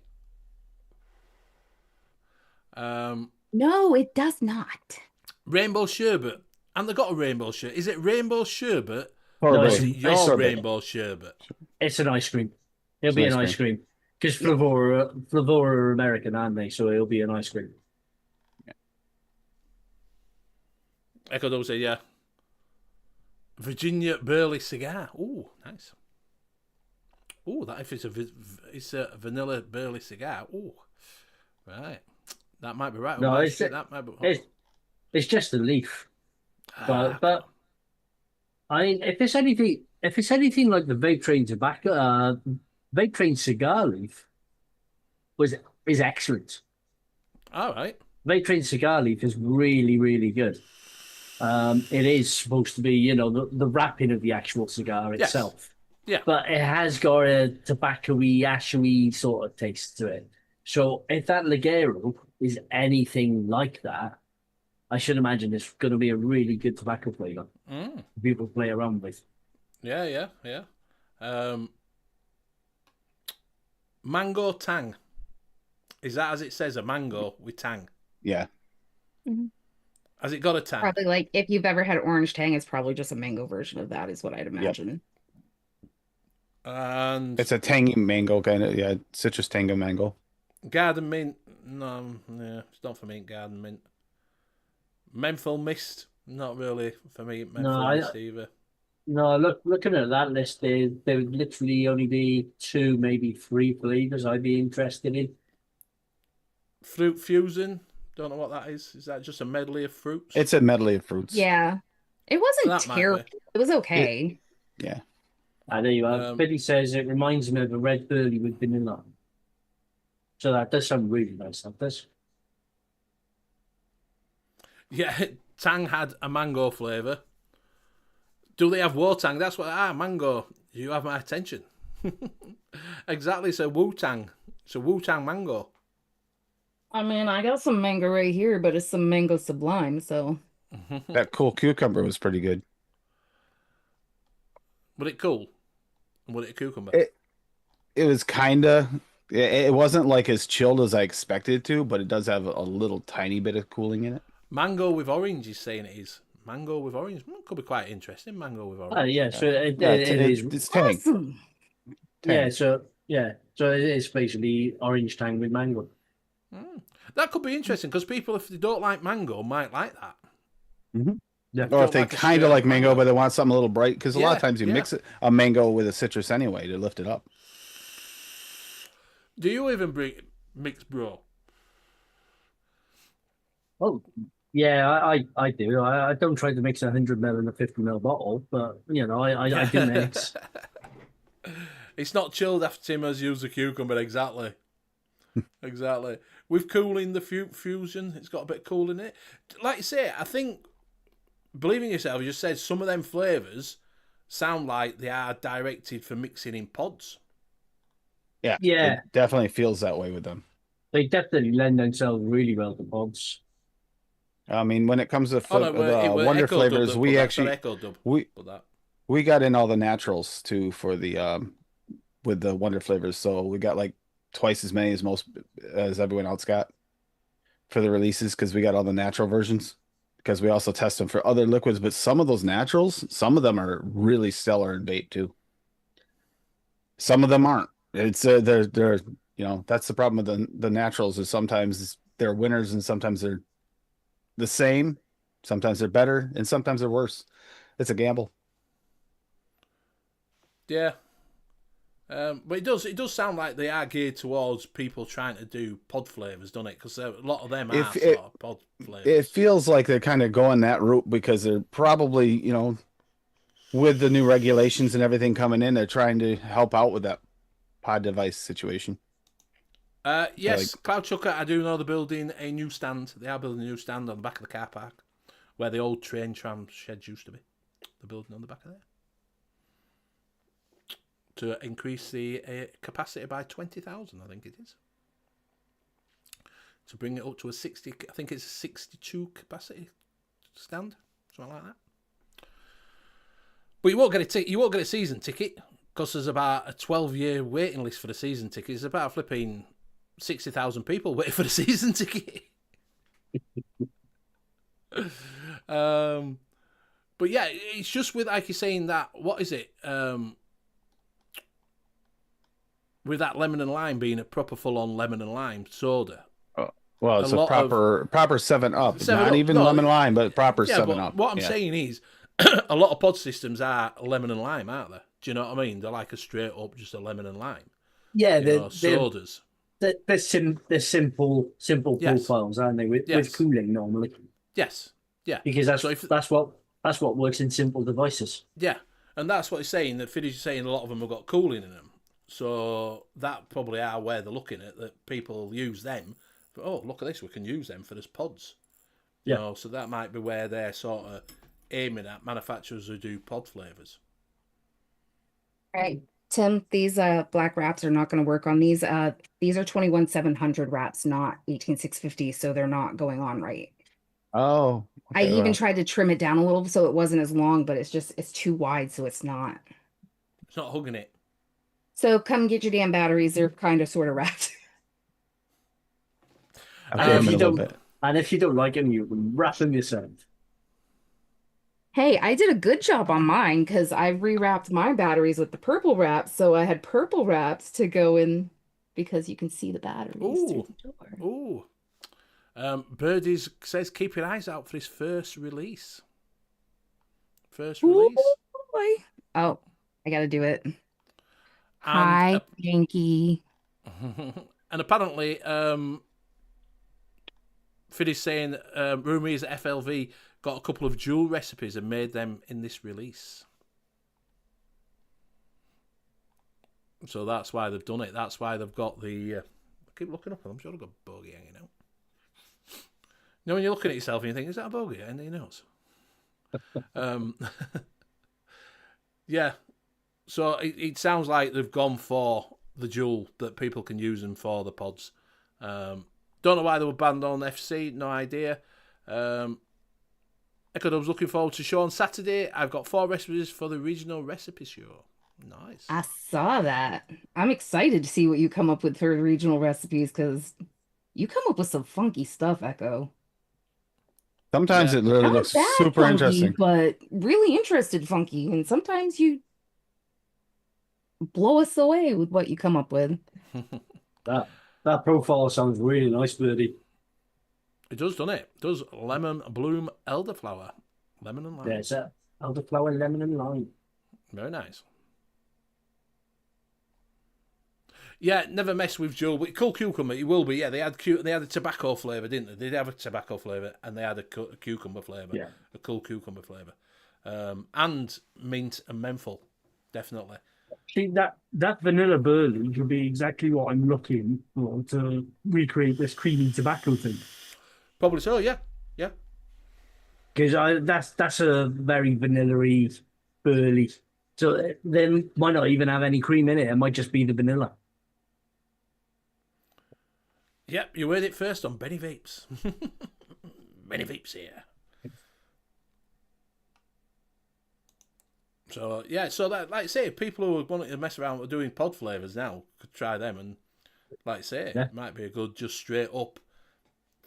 No, it does not. Rainbow sherbet. And they got a rainbow sherbet. Is it rainbow sherbet? Or Or it's- is it rain- your sorbet. rainbow sherbet? It's an ice cream. It'll It's be an an ice ice cream because Flavora are American, aren't they? So it'll be an ice cream. Echo Dog say, yeah. Virginia Burley cigar. Ooh, nice. Ooh, that if it's a vanilla Burley cigar. Ooh, right. That might be right. No, Well, it's that might be. it's just a leaf. Ah, But I mean, if it's anything like the vape train tobacco, vape train cigar leaf is excellent. all right. Vape train cigar leaf is really, really good. It is supposed to be, you know, the wrapping of the actual cigar Yes. itself. Yeah. But it has got a tobacco-y, ashy sort of taste to it. So if that Ligero is anything like that, I should imagine it's going to be a really good tobacco flavor Mm. for people to play around with. Yeah. Mango tang. Is that as it says, a mango with tang? Yeah. Has it got a tang? Probably like if you've ever had orange tang, it's probably just a mango version of that, is what I'd imagine. And It's a tangy mango kind of, yeah, citrus tango mango. garden mint. No, yeah, it's not for me. Garden mint. Menthol mist. Not really for me. Menthol mist either. No, looking at that list, there would literally only be 2, maybe 3 flavors I'd be interested in. Fruit fusion. Don't know what that is. Is that just a medley of fruits? It's a medley of fruits. Yeah. It wasn't That might terrible. be. It was okay. Yeah. There you are. Billy says it reminds me of a red burley with vanilla. So that does sound really nice, that does. Yeah, Tang had a mango flavour. Do they have Wu-Tang? That's what, mango. You have my attention. Exactly, so Wu-Tang. It's a Wu-Tang mango. I mean, I got some mango right here, but it's some mango sublime, so. That cool cucumber was pretty good. Was it cool? Was it a cucumber? It was kind of, it wasn't like as chilled as I expected it to, but it does have a little tiny bit of cooling in it. Mango with orange, he's saying it is. Mango with orange. Could be quite interesting. Mango with orange. Yeah, so it It's is. tang. Awesome. Yeah, so it is basically orange tang with mango. That could be interesting because people, if they don't like mango, might like that. Yeah. Or if they like a kind straight of like mango, mango. but they want something a little bright, because a lot Yeah, of times you yeah. mix a mango with a citrus anyway to lift it up. Do you even mix bro? Oh, yeah, I do. I don't try to mix 100 ml in a 50 ml bottle, but you know, I do mix. It's not chilled after Tim has used the cucumber, exactly. Exactly. With cooling the fusion, it's got a bit of cool in it. Like you say, I think, believe in yourself, you just said some of them flavours sound like they are directed for mixing in pods. Yeah. Yeah. It definitely feels that way with them. They definitely lend themselves really well to pods. I mean, when it comes to Oh no, it were Wonder Echo flavors, Dub that we put that. actually Sorry, Echo Dub we put that. we got in all the naturals too for the with the Wonder flavors. So we got like twice as many as everyone else got for the releases because we got all the natural versions. Because we also test them for other liquids, but some of those naturals, some of them are really stellar in vape too. Some of them aren't. It's they're that's the problem with the naturals is sometimes they're winners and sometimes they're the same, sometimes they're better and sometimes they're worse. It's a gamble. Yeah. But it does sound like they are geared towards people trying to do pod flavors, doesn't it? Because a lot of them are sort of pod flavors. It feels like they're kind of going that route because they're probably, with the new regulations and everything coming in, they're trying to help out with that pod device situation. Yes, Cloud Chucker, I do know they're building a new stand. They are building a new stand on the back of the car park where the old train tram sheds used to be. They're building on the back of there to increase the capacity by 20,000, I think it is. To bring it up to a 60, I think it's a 62 capacity stand, something like that. But you won't get a season ticket because there's about a 12-year waiting list for the season ticket. It's about flipping 60,000 people waiting for the season ticket. But yeah, it's just with, like you're saying, that, what is it? With that lemon and lime being a proper full-on lemon and lime soda. Well, it's a proper 7-Up. Not even lemon lime, but proper 7-Up. What I'm saying is, a lot of pod systems are lemon and lime, aren't they? Do you know what I mean? They're like a straight up, just a lemon and lime. Yeah, they're sodas. They're simple profiles, aren't they? With cooling normally. Yes. Yeah. Because that's what works in simple devices. Yeah, and that's what he's saying. That Fiddy's saying a lot of them have got cooling in them. So that probably are where they're looking at, that people use them. But, oh, look at this, we can use them for this pods. Yeah. So that might be where they're sort of aiming at, manufacturers who do pod flavours. Right. Tim, these black wraps are not going to work on these. These are 21700 wraps, not 18650, so they're not going on right. Oh. Okay, I even tried to trim it down a little so it wasn't as long, but it's too wide, so it's not. It's not hugging it. So come get your damn batteries. They're kind of sort of wrapped. And if you don't like them, you can wrap them yourself. Hey, I did a good job on mine because I rewrapped my batteries with the purple wraps, so I had purple wraps to go in because you can see the batteries through the door. Ooh. Birdies says keep your eyes out for his first release. First release. Ooh, oh, I gotta do it. Hi, Yankee. And apparently, Fiddy's saying rumour is that FLV got a couple of dual recipes and made them in this release. So that's why they've done it. That's why they've got the... I keep looking up, I'm sure I've got a bogey hanging out. You know, when you're looking at yourself and you think, is that a bogey in your nose? Yeah. So it sounds like they've gone for the dual, that people can use them for the pods. Don't know why they were banned on FC, no idea. Echodub's looking forward to show on Saturday. I've got 4 recipes for the regional recipe show. Nice. I saw that. I'm excited to see what you come up with for regional recipes because you come up with some funky stuff, Echo. Sometimes it really looks super funky, interesting. But really interested funky. And sometimes you blow us away with what you come up with. That profile sounds really nice, Birdie. It does, doesn't it? It does. Lemon, bloom, elderflower. Lemon and lime. Yeah, it's elderflower, lemon and lime. Very nice. Yeah, never mess with Joe, but cool cucumber, it will be. Yeah, they had a tobacco flavour, didn't they? They did have a tobacco flavour, and they had a cucumber flavour. Yeah. A cool cucumber flavour. And mint and menthol, definitely. See, that vanilla burley would be exactly what I'm looking for to recreate this creamy tobacco thing. Probably so, yeah. Yeah. Because that's a very vanilla-y burley. So then might not even have any cream in it. It might just be the vanilla. Yep, you heard it first on Benny Vapes. Many Vapes here. So yeah, so that, like I say, people who are wanting to mess around with doing pod flavors now could try them, and like I say, Yeah. it might be a good just straight up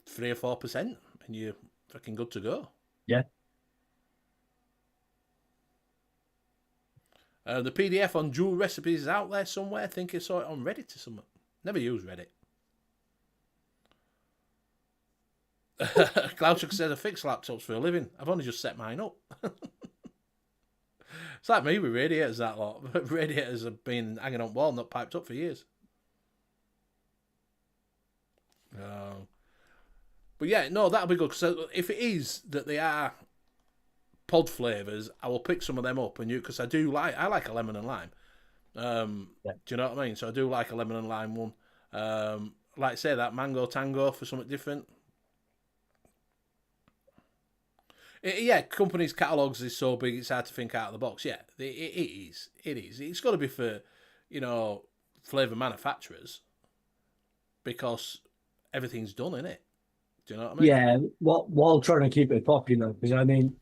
3 or 4%, and you're fucking good to go. Yeah. The PDF on dual recipes is out there somewhere. I think I saw it on Reddit or something. Never used Reddit. Cloudchuck says I fix laptops for a living. I've only just set mine up. It's like me with radiators, that lot. Radiators have been hanging on wall, not piped up for years. But yeah, no, that'll be good. So if it is that they are pod flavors, I will pick some of them up, and because I like a lemon and lime. Do you know what I mean? So I do like a lemon and lime one. Like I say, that mango tango for something different. Yeah, companies' catalogues is so big it's hard to think out of the box. Yeah, it is. It is. It's got to be for, flavour manufacturers, because everything's done in it. Do you know what I mean? Yeah, while trying to keep it popular, because I mean,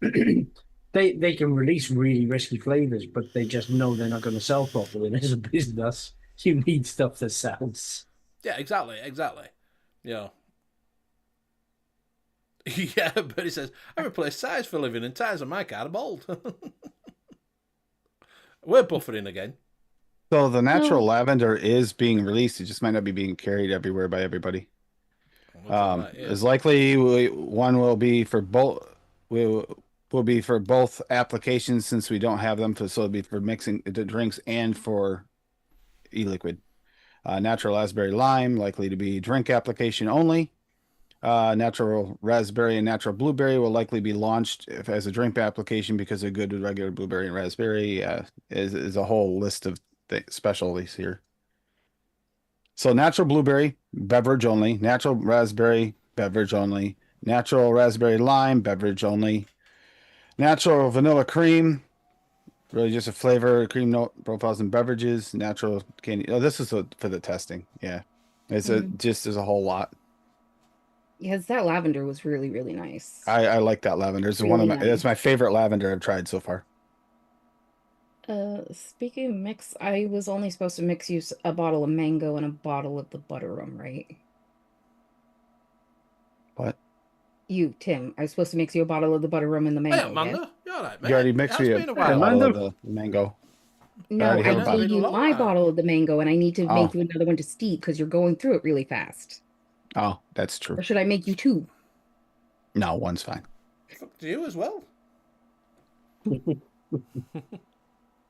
they can release really risky flavors, but they just know they're not going to sell properly. And as a business, you need stuff that sells. Yeah, exactly. Yeah. Yeah, but he says, I replace tires for a living, and tires on my car are bald. We're buffering again. So the natural lavender is being released. It just might not be being carried everywhere by everybody. Is likely one will be for both. Will be for both applications, since we don't have them. So it'll be for mixing the drinks and for e-liquid. Natural raspberry lime likely to be drink application only. Natural raspberry and natural blueberry will likely be launched as a drink application, because they're good with regular blueberry and raspberry. Is a whole list of specialties here. So natural blueberry, beverage only. Natural raspberry, beverage only. Natural raspberry lime, beverage only. Natural vanilla cream, really just a flavor, cream note profiles and beverages. Natural candy. Oh, this is for the testing. Yeah, it's just as a whole lot. Yes, that lavender was really, really nice. I like that lavender. It's Really nice. It's my favorite lavender I've tried so far. Speaking of mix, I was only supposed to mix you a bottle of mango and a bottle of the butter rum, right? What? You, Tim. I was supposed to mix you a bottle of the butter rum and the mango. Yeah, mango. yes? You're all right, mate. You already mixed me It's been a a while. bottle of the mango. No, already have a I bottle. gave you my Wow. bottle of the mango, and I need to Oh. make you another one to steep because you're going through it really fast. Oh, that's true. Or should I make you two? No, one's fine. Fuck to you as well.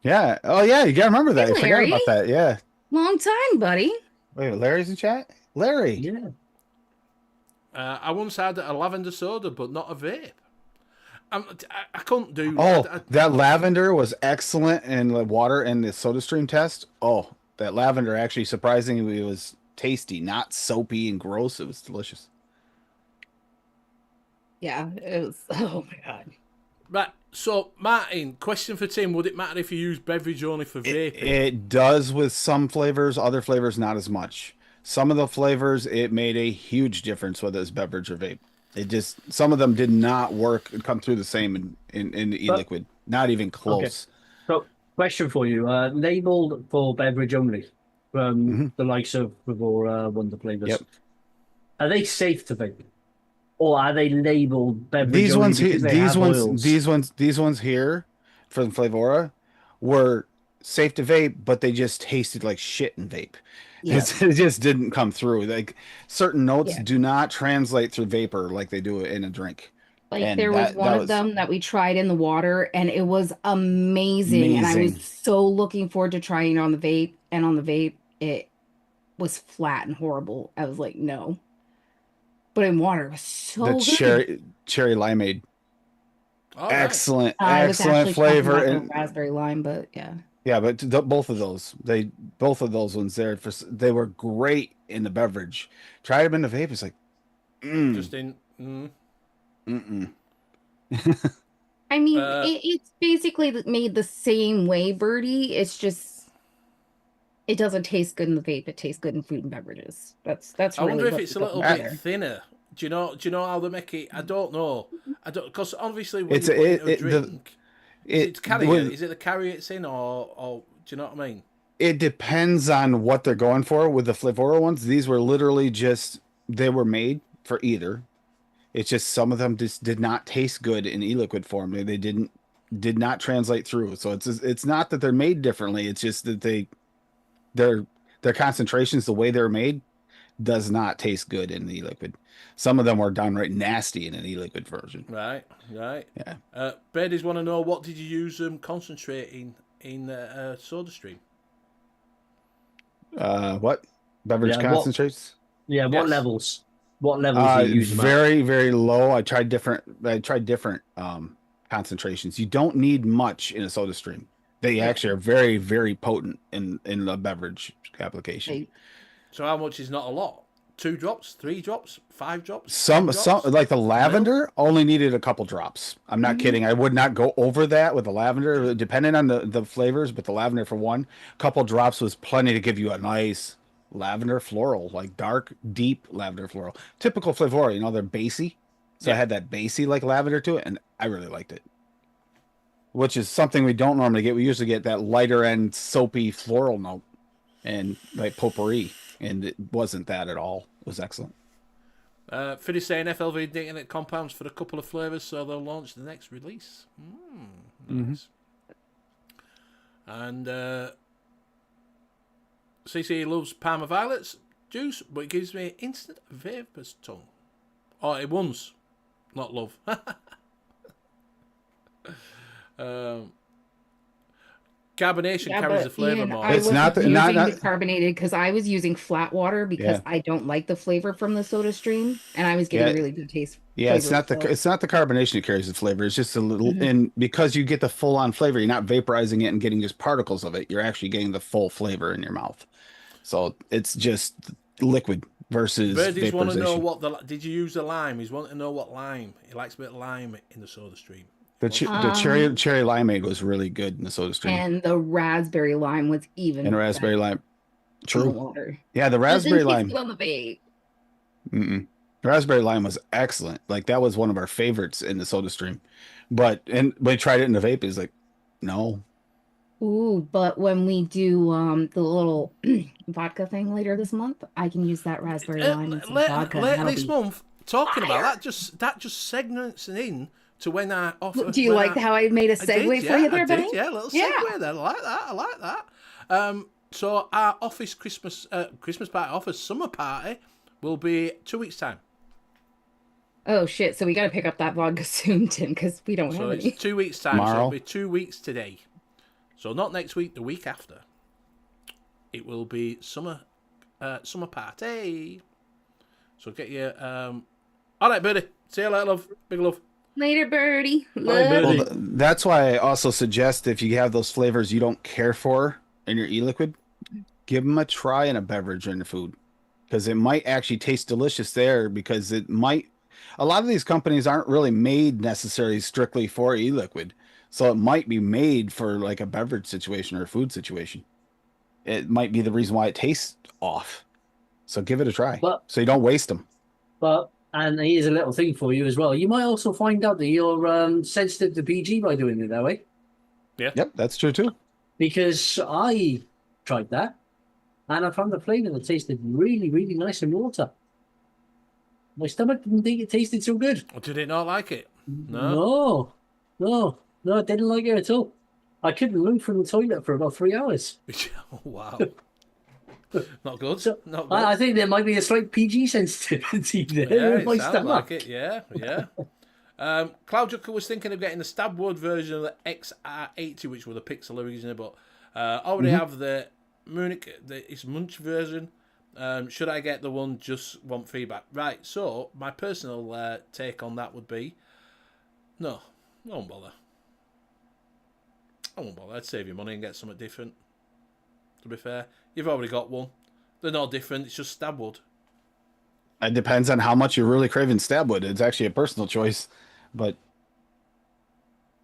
Yeah. Oh, yeah. You gotta remember that. Hey, I forgot Larry. about that. Yeah. Long time, buddy. Wait, Larry's in chat. Larry. Yeah. I once had a lavender soda, but not a vape. I couldn't do. Oh, that lavender was excellent in the water and the soda stream test. Oh, that lavender actually surprisingly was tasty, not soapy and gross. It was delicious. Yeah, it was. Oh my god. Right. So, Martin, question for Tim: would it matter if you use beverage only for vaping? It does with some flavors, other flavors not as much. Some of the flavors, it made a huge difference whether it's beverage or vape. It just, some of them did not work and come through the same in the e-liquid. Not even close. So, question for you: labeled for beverage only, from the likes of Vapor, Wonder Flavors. Yep. Are they safe to vape, or are they labeled beverage These only ones here, because they have oils? these ones here from Flavora were safe to vape, but they just tasted like shit in vape. Yeah. It just didn't come through. Like certain notes Yeah. do not translate through vapor like they do in a drink. Like And there was that one of was- them that we tried in the water, and it was amazing. And I Amazing. was so looking forward to trying it on the vape. And on the vape, it was flat and horrible. I was like, no. But in water, it was so The good. cherry limeade. All right. Excellent, I was excellent actually talking flavor. about the And raspberry lime, but yeah. yeah, but both of those, both of those ones there, they were great in the beverage. Try them in the vape, it's like, Just in. I mean, Uh, it's basically made the same way, Birdie. It's just it doesn't taste good in the vape. It tastes good in food and beverages. That's I really wonder if what it's a we got little from bit there. thinner Do you know? Do you know how they make it? I don't know. I don't, because obviously when It's you put it it, into a it the drink, is it to carry it? Is it the carry it's in, or do you know what I mean? it depends on what they're going for with the Flavora ones. These were literally just they were made for either. It's just some of them just did not taste good in e-liquid form. They did not translate through. So it's not that they're made differently. It's just that their their concentrations, the way they're made, does not taste good in the e-liquid. Some of them were downright nasty in an e-liquid version. Right, right. Yeah. Birdies want to know, what did you use concentrating in Soda Stream? What beverage Yeah, what- concentrates? Yeah, what Yes. levels? What levels are you using? Very, very low. I tried different concentrations. You don't need much in a Soda Stream. They actually are very, very potent in a beverage application. Like, So how much is not a lot? 2 drops, 3 drops, 5 drops? Some 10 drops? like the lavender only needed a couple drops. I'm not kidding. I would not go over that with the lavender, depending on the flavors, but the lavender for one, couple drops was plenty to give you a nice lavender floral, like dark, deep lavender floral. Typical Flavora, they're bassy. So I had that bassy like lavender to it, and I really liked it. Which is something we don't normally get. We usually get that lighter end soapy floral note and like potpourri. And it wasn't that at all. It was excellent. Finish saying FLV dating at compounds for a couple of flavours, so they'll launch the next release. Nice. And CC loves Parma Violets juice, but it gives me instant vapor's tongue. Oh, it wants, not love. Carbonation carries the flavour Ian, more. I It's wasn't not the- using not- the carbonated because I was using flat water because I don't like the flavor from the Soda Stream, and I was getting Yeah. really good taste. Yeah, it's flavor, not so- it's not the carbonation that carries the flavor. It's just a little, and because you get the full on flavor, you're not vaporizing it and getting just particles of it. You're actually getting the full flavor in your mouth. So it's just liquid versus Birdies want to know vaporization. did you use the lime? He's wanting to know what lime. He likes a bit of lime in the Soda Stream. The cherry limeade was really good in the Soda Stream, And the raspberry lime was even and raspberry lime. better in the True. water. Yeah, the Doesn't raspberry taste lime. good on the vape. Mm-mm. Raspberry lime was excellent. Like that was one of our favorites in the Soda Stream. But when we tried it in the vape, it's like, no. Ooh, but when we do the little vodka thing later this month, I can use that raspberry lime and some vodka. Later That'll this be month, talking about fire. that just segments in to when I offer. Do you like how I made a I segue did, for you there, I Benny? did, yeah, a little Yeah. segue there. I like that. I like that. So our office Christmas party, office summer party, will be 2 weeks' time. Oh shit! So we got to pick up that vodka soon, Tim, because we don't So have any. it's 2 weeks' time. So Tomorrow? it'll be 2 weeks today. So not next week, the week after. It will be summer party. So get your all right, Birdie. See you later, love. Big love. Later, birdie. Bye, Love. birdie. Well, that's why I also suggest if you have those flavors you don't care for in your e-liquid, give them a try in a beverage or in your food, because it might actually taste delicious there. Because it might. A lot of these companies aren't really made necessarily strictly for e-liquid, so it might be made for like a beverage situation or a food situation. It might be the reason why it tastes off. So give it a try, But- so you don't waste them. And here's a little thing for you as well. You might also find out that you're sensitive to PG by doing it that way. Yep, that's true too. Because I tried that, and I found the flavour that tasted really, really nice in water. My stomach didn't think it tasted so good. Did it not like it? No. No, I didn't like it at all. I couldn't move from the toilet for about 3 hours. Oh, wow. Not good. So, Not good. I think there might be a slight PG sensitivity there Yeah, in my it sounded stomach. like it. Yeah. Cloud Jucker was thinking of getting the stab wood version of the XR80, which were the pixel original, but already have the Munich, it's Munch version. Should I get the one? Just want feedback. Right. So my personal take on that would be, no, I won't bother. I'd save you money and get something different. To be fair, you've already got one. They're not different. It's just stab wood. It depends on how much you're really craving stab wood. It's actually a personal choice, but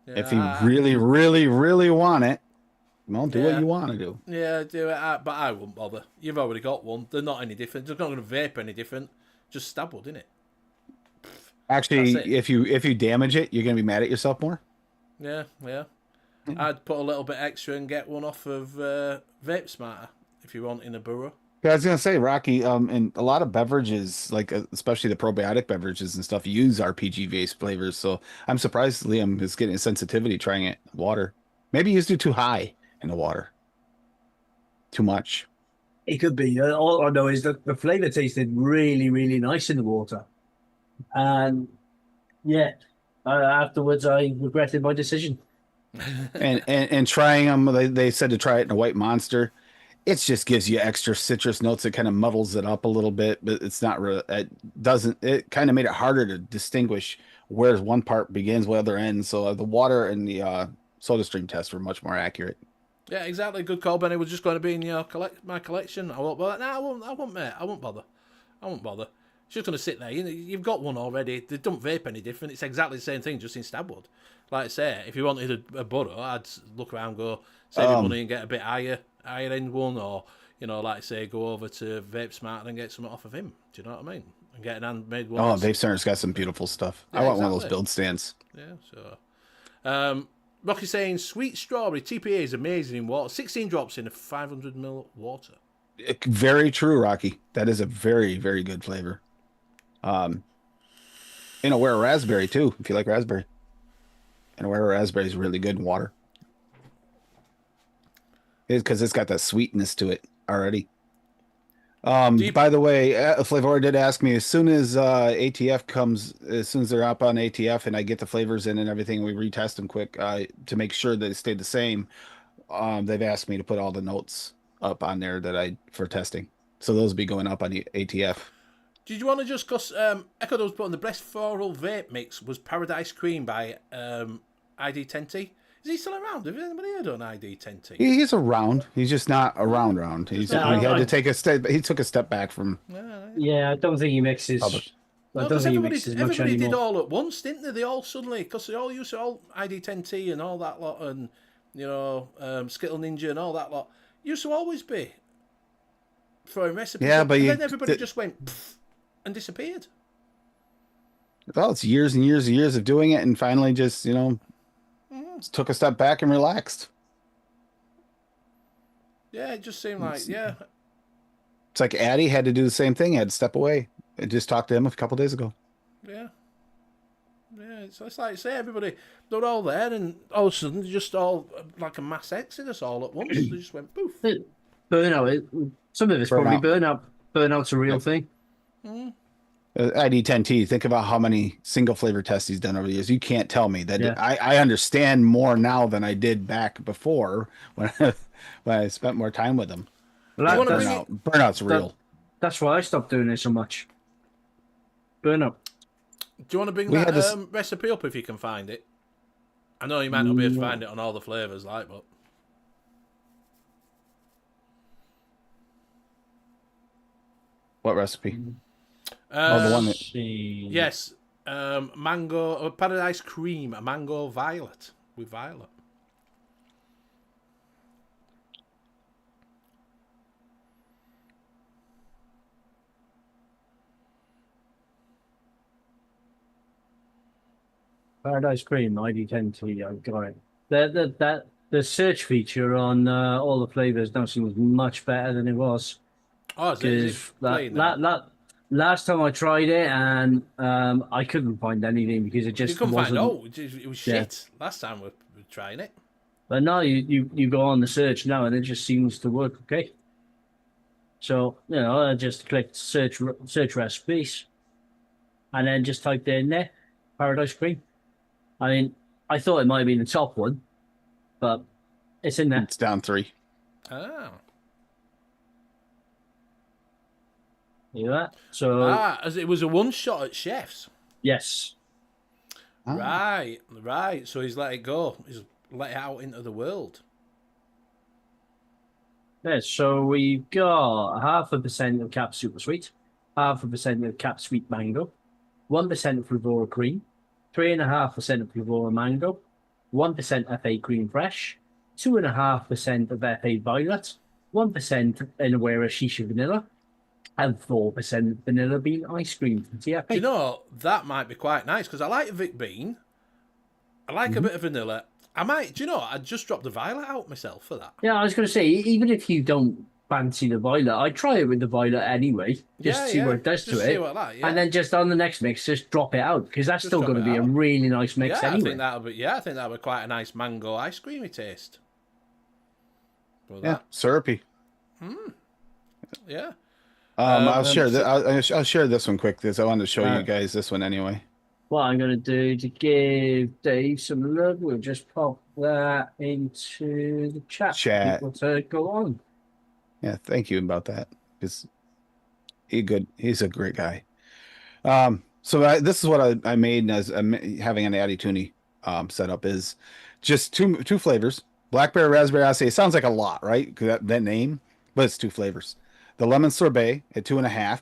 if you really, really, really want it, well, do what you want to do. Yeah, do it. But I wouldn't bother. You've already got one. They're not any different. They're not going to vape any different. Just stab wood, innit? Actually, That's it. if you damage it, you're gonna be mad at yourself more. Yeah. I'd put a little bit extra and get one off of Vape Smarter if you want in a burrow. Yeah, I was gonna say, Rocky, and a lot of beverages, like especially the probiotic beverages and stuff, use RPG-based flavors. So I'm surprised Liam is getting a sensitivity trying it in water. Maybe he's too high in the water. Too much. It could be. All I know is that the flavor tasted really, really nice in the water. And yeah, afterwards I regretted my decision. And trying them, they said to try it in a white monster. It just gives you extra citrus notes. It kind of muddles it up a little bit, but it's not really. It kind of made it harder to distinguish where one part begins, where the other ends. So the water and the Soda Stream tests were much more accurate. Yeah, exactly. Good call, Benny. Was just going to be in my collection. I won't bother. No, I won't, mate. I won't bother. It's just going to sit there. You've got one already. They don't vape any different. It's exactly the same thing, just in Stabwood. Like I say, if you wanted a burrow, I'd look around, go save your money and get a bit higher end one, or like I say, go over to Vape Smart and get something off of him. Do you know what I mean? And get an handmade one. Oh, Vape Center's got some beautiful stuff. Yeah, I want one of those exactly. build stands. Yeah. So, Rocky saying sweet strawberry TPA is amazing in water. 16 drops in a 500 ml water. Very true, Rocky. That is a very, very good flavor. Aware raspberry too, if you like raspberry. Aware raspberry is really good in water. It's because it's got that sweetness to it already. By the way, Flavor did ask me as soon as ATF comes, as soon as they're up on ATF and I get the flavors in and everything, we retest them quick to make sure that it stayed the same. They've asked me to put all the notes up on there for testing, so those will be going up on the ATF. Did you want to just, because Echo was putting the best floral vape mix was Paradise Cream by ID10T. Is he still around? Have anybody heard on ID10T? He's around. He's just not around. He had to take a step. He took a step back from. Yeah, I don't think he mixes. No, because everybody did all at once, didn't they? They all suddenly, because they all used to all ID10T and all that lot, and Skittle Ninja and all that lot. Used to always be throwing recipes. Yeah, up, but and then everybody just went pfft and disappeared. Well, it's years and years and years of doing it, and finally just took a step back and relaxed. Yeah, it just seemed like It's like Addy had to do the same thing. Had to step away. I just talked to him a couple days ago. Yeah. So it's like say everybody they're all there, and all of a sudden they just all like a mass exodus all at once. They just went poof. Burnout. Some of it's probably burnout. Burnout's a real thing. ID10T, think about how many single flavor tests he's done over the years. You can't tell me that. I understand more now than I did back before when I spent more time with him. Well, Burnout's real. That's why I stopped doing it so much. Burnout. Do you want to bring that recipe up if you can find it? I know you might not be able to find it on all the flavors, but what recipe? the one that... Yes, mango Paradise Cream, a mango violet with violet. Paradise Cream, ID10T. I've got it. The search feature on all the flavors now seems much better than it was. Oh, is it last time I tried it, and I couldn't find anything because it just wasn't. It was shit last time we were trying it. But now you go on the search now, and it just seems to work okay. So I just clicked search recipes, and then just typed in there Paradise Cream. I mean, I thought it might have been the top one, but it's in there. It's down 3. Oh. Yeah. So as it was a one shot at Chef's. Yes. Oh. Right. So he's let it go. He's let it out into the world. Yes. So we've got 0.5% of Cap Super Sweet, 0.5% of Cap Sweet Mango, 1% of Flavour Cream, 3.5% of Flavour Mango, 1% FA Cream Fresh, 2.5% of FA Violet, 1% in Aware Shisha Vanilla, and 4% vanilla bean ice cream from Do you TFP. know, that might be quite nice because I like Vic Bean. I like a bit of vanilla. I might, do you know, I'd just drop the violet out myself for that. Yeah, I was going to say, even if you don't fancy the violet, I'd try it with the violet anyway, just to see what it does Just to see it. what that, yeah. And then just on the next mix, just drop it out because that's Just still drop going to it be a out. really nice mix yeah, anyway. I think that'll be quite a nice mango ice creamy taste. With Yeah, that. syrupy. Yeah. I'll share so- I'll share this one quick because I wanted to show Uh, you guys this one anyway. What I'm going to do to give Dave some love, we'll just pop that into the chat. for Chat. people to go on. Yeah, thank you about that because he's a great guy. So this is what I made as having an Addy Toonie setup is just two flavors, blackberry raspberry acai. It sounds like a lot, right? 'Cause that name, but it's two flavors. The lemon sorbet at 2.5,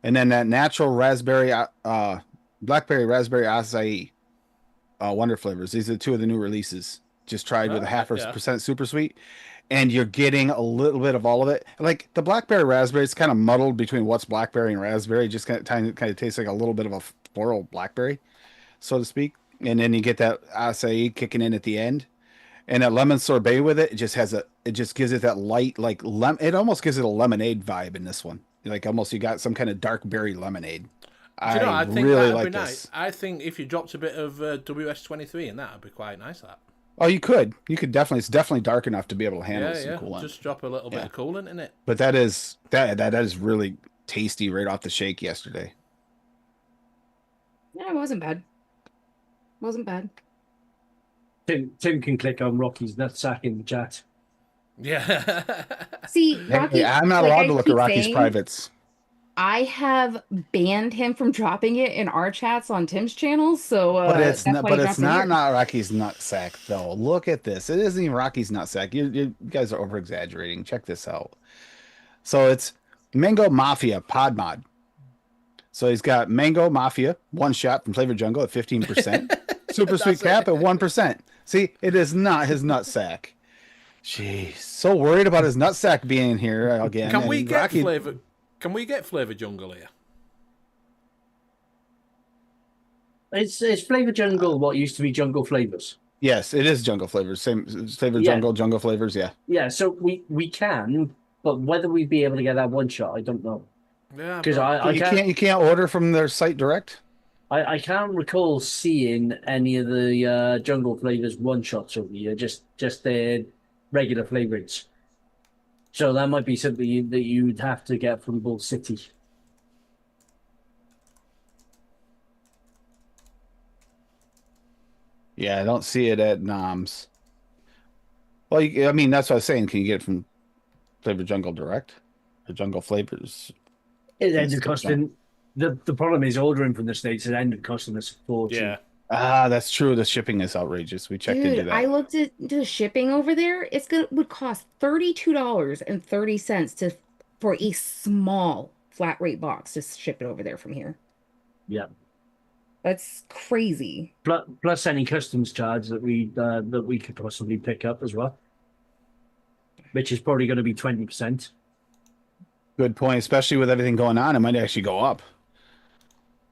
and then that natural raspberry blackberry raspberry acai wonder flavors. These are two of the new releases. Just tried with a half percent super sweet, and you're getting a little bit of all of it. Like the blackberry raspberry is kind of muddled between what's blackberry and raspberry. Just kind of tastes like a little bit of a floral blackberry, so to speak. And then you get that acai kicking in at the end, and that lemon sorbet with it. It just gives it that light, like it almost gives it a lemonade vibe in this one. Like almost you got some kind of dark berry lemonade. Do you know, I think really that'd like be nice. this. I think if you dropped a bit of WS-23 in that, would be quite nice. That. Oh, you could definitely. It's definitely dark enough to be able to handle some coolant. Just drop a little bit of coolant in it. But that is really tasty right off the shake yesterday. Yeah, it wasn't bad. Wasn't bad. Tim can click on Rocky's nutsack in the chat. Yeah. See, Rocky, I'm not like allowed I to look at keep Rocky's saying, privates. I have banned him from dropping it in our chats on Tim's channel, so But it's that's not. why But he it's dropped it here. not Rocky's nutsack though. Look at this. It isn't even Rocky's nutsack. You guys are over exaggerating. Check this out. So it's Mango Mafia Pod Mod. So he's got Mango Mafia one shot from Flavor Jungle at 15%. Super sweet cap at 1%. See, it is not his nutsack. Jeez, so worried about his nutsack being here again. Can we and get Rocky- flavor? Can we get Flavor Jungle here? It's Flavor Jungle, what used to be Jungle Flavors. Yes, it is Jungle Flavors. Same Flavor Yeah. Jungle Flavors. Yeah. Yeah, so we can, but whether we'd be able to get that one shot, I don't know. Yeah, Because but- I You can't order from their site direct. I can't recall seeing any of the Jungle Flavors one shots over here, just their regular flavorings. So that might be something that you'd have to get from Bull City. Yeah, I don't see it at Noms. Well, I mean, that's what I was saying. Can you get it from Flavor Jungle direct? Or Jungle Flavors? It Yes, ended costing. The problem is ordering from the States, it ended costing us a fortune. yeah. Ah, that's true. The shipping is outrageous. We checked into Dude, that. I looked at the shipping over there. Would cost $32.30 for a small flat rate box to ship it over there from here. Yeah. That's crazy. Plus any customs charge that we could possibly pick up as well, which is probably going to be 20%. Good point. Especially with everything going on, it might actually go up.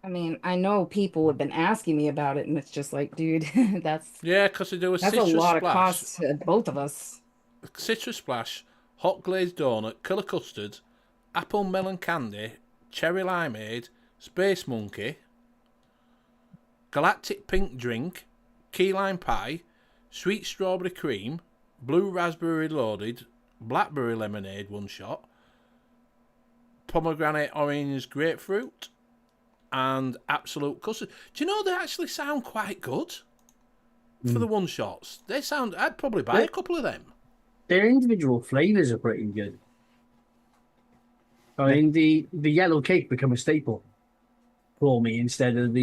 I mean, I know people have been asking me about it, and it's just like, dude, that's Yeah, because they do a a citrus lot splash. of cost to both of us. Citrus splash, hot glazed donut, colour custard, apple melon candy, cherry limeade, space monkey, galactic pink drink, key lime pie, sweet strawberry cream, blue raspberry loaded, blackberry lemonade one shot, pomegranate orange grapefruit, and absolute custard. Do you know they actually sound quite good for the one shots? They sound. I'd probably buy a couple of them. Their individual flavors are pretty good. I mean, the yellow cake become a staple for me instead of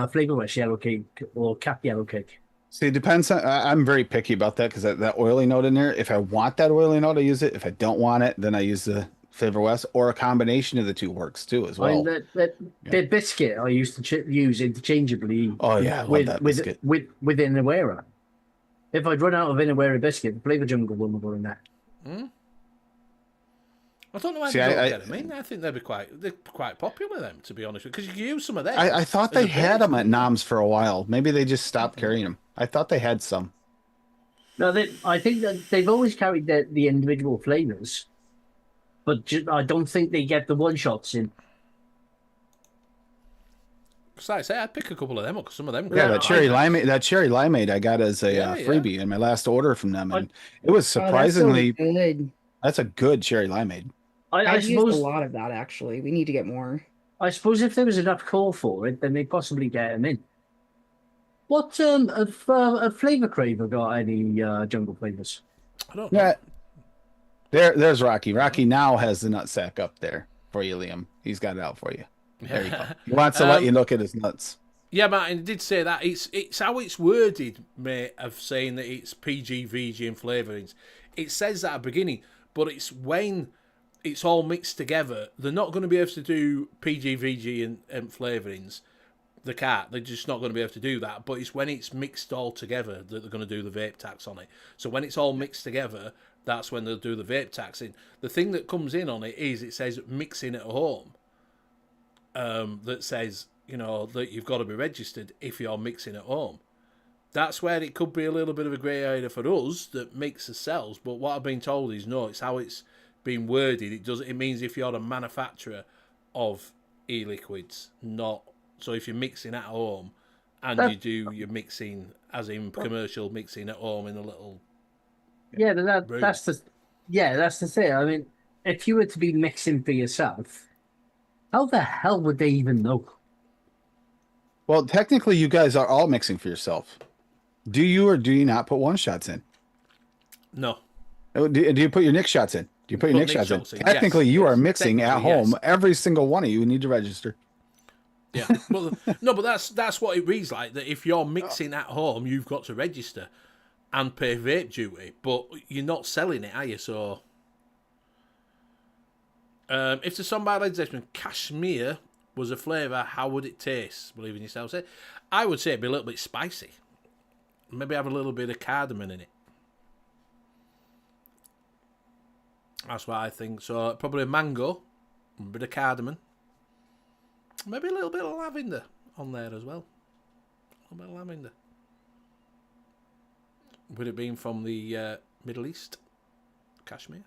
Flavor West yellow cake or Cap yellow cake. See, it depends. I'm very picky about that because that oily note in there. If I want that oily note, I use it. If I don't want it, then I use the Flavor West, or a combination of the two works too as I well. mean, their biscuit I used to use interchangeably. Oh, yeah, I love with, that with, biscuit. with Inawera. If I'd run out of Inawera biscuit, the Flavor Jungle one would go in that. I don't know why See, they don't I- get them in. I think they're quite popular, them, to be honest, because you can use some of them. I thought as they a had base. them at Noms for a while. Maybe they just stopped carrying them. I thought they had some. No, I think that they've always carried the individual flavors, but I don't think they get the one shots in. Because like I say, I'd pick a couple of them, because some of them. Yeah, Yeah, that cherry limeade I got as a Yeah, freebie in my last order from them, and it was Oh, that's so surprisingly good. that's a good cherry limeade. I I've used a suppose. lot of that actually. We need to get more. I suppose if there was enough call for it, then they possibly get them in. What have Flavor Craver got any jungle flavors? I don't know. Yeah, there's Rocky. Rocky now has the nut sack up there for you, Liam. He's got it out for you. There you go. He wants to let you look at his nuts. Yeah, Martin did say that. It's how it's worded, mate, of saying that it's PG, VG, and flavourings. It says that at the beginning, but it's when it's all mixed together. They're not going to be able to do PG, VG, and flavourings. They can't. They're just not going to be able to do that. But it's when it's mixed all together that they're going to do the vape tax on it. So when it's all mixed together, that's when they'll do the vape tax in. The thing that comes in on it is it says mixing at home. That says, you know, that you've got to be registered if you're mixing at home. That's where it could be a little bit of a grey area for us that mixes sells. But what I've been told is no, it's how it's been worded. It means if you're a manufacturer of e-liquids, not. So if you're mixing at home and you do your mixing, as in commercial mixing at home in a little. Yeah, but room. that's the thing. I mean, if you were to be mixing for yourself, how the hell would they even know? Well, technically, you guys are all mixing for yourself. Do you or do you not put one shots in? No. Do you put your Nick shots in? Do you put your Nick shots in? yes. Technically, you are mixing at Technically, home. yes. Every single one of you need to register. Yeah, but that's what it reads like. That if you're mixing at home, you've got to register and pay vape duty, but you're not selling it, are you? So, if the song by Led Zeppelin, Cashmere was a flavour, how would it taste? Believe in yourself. Say, I would say it'd be a little bit spicy. Maybe have a little bit of cardamom in it. That's what I think. So probably a mango, a bit of cardamom. Maybe a little bit of lavender on there as well. A little bit of lavender. Would it been from the Middle East? Kashmir?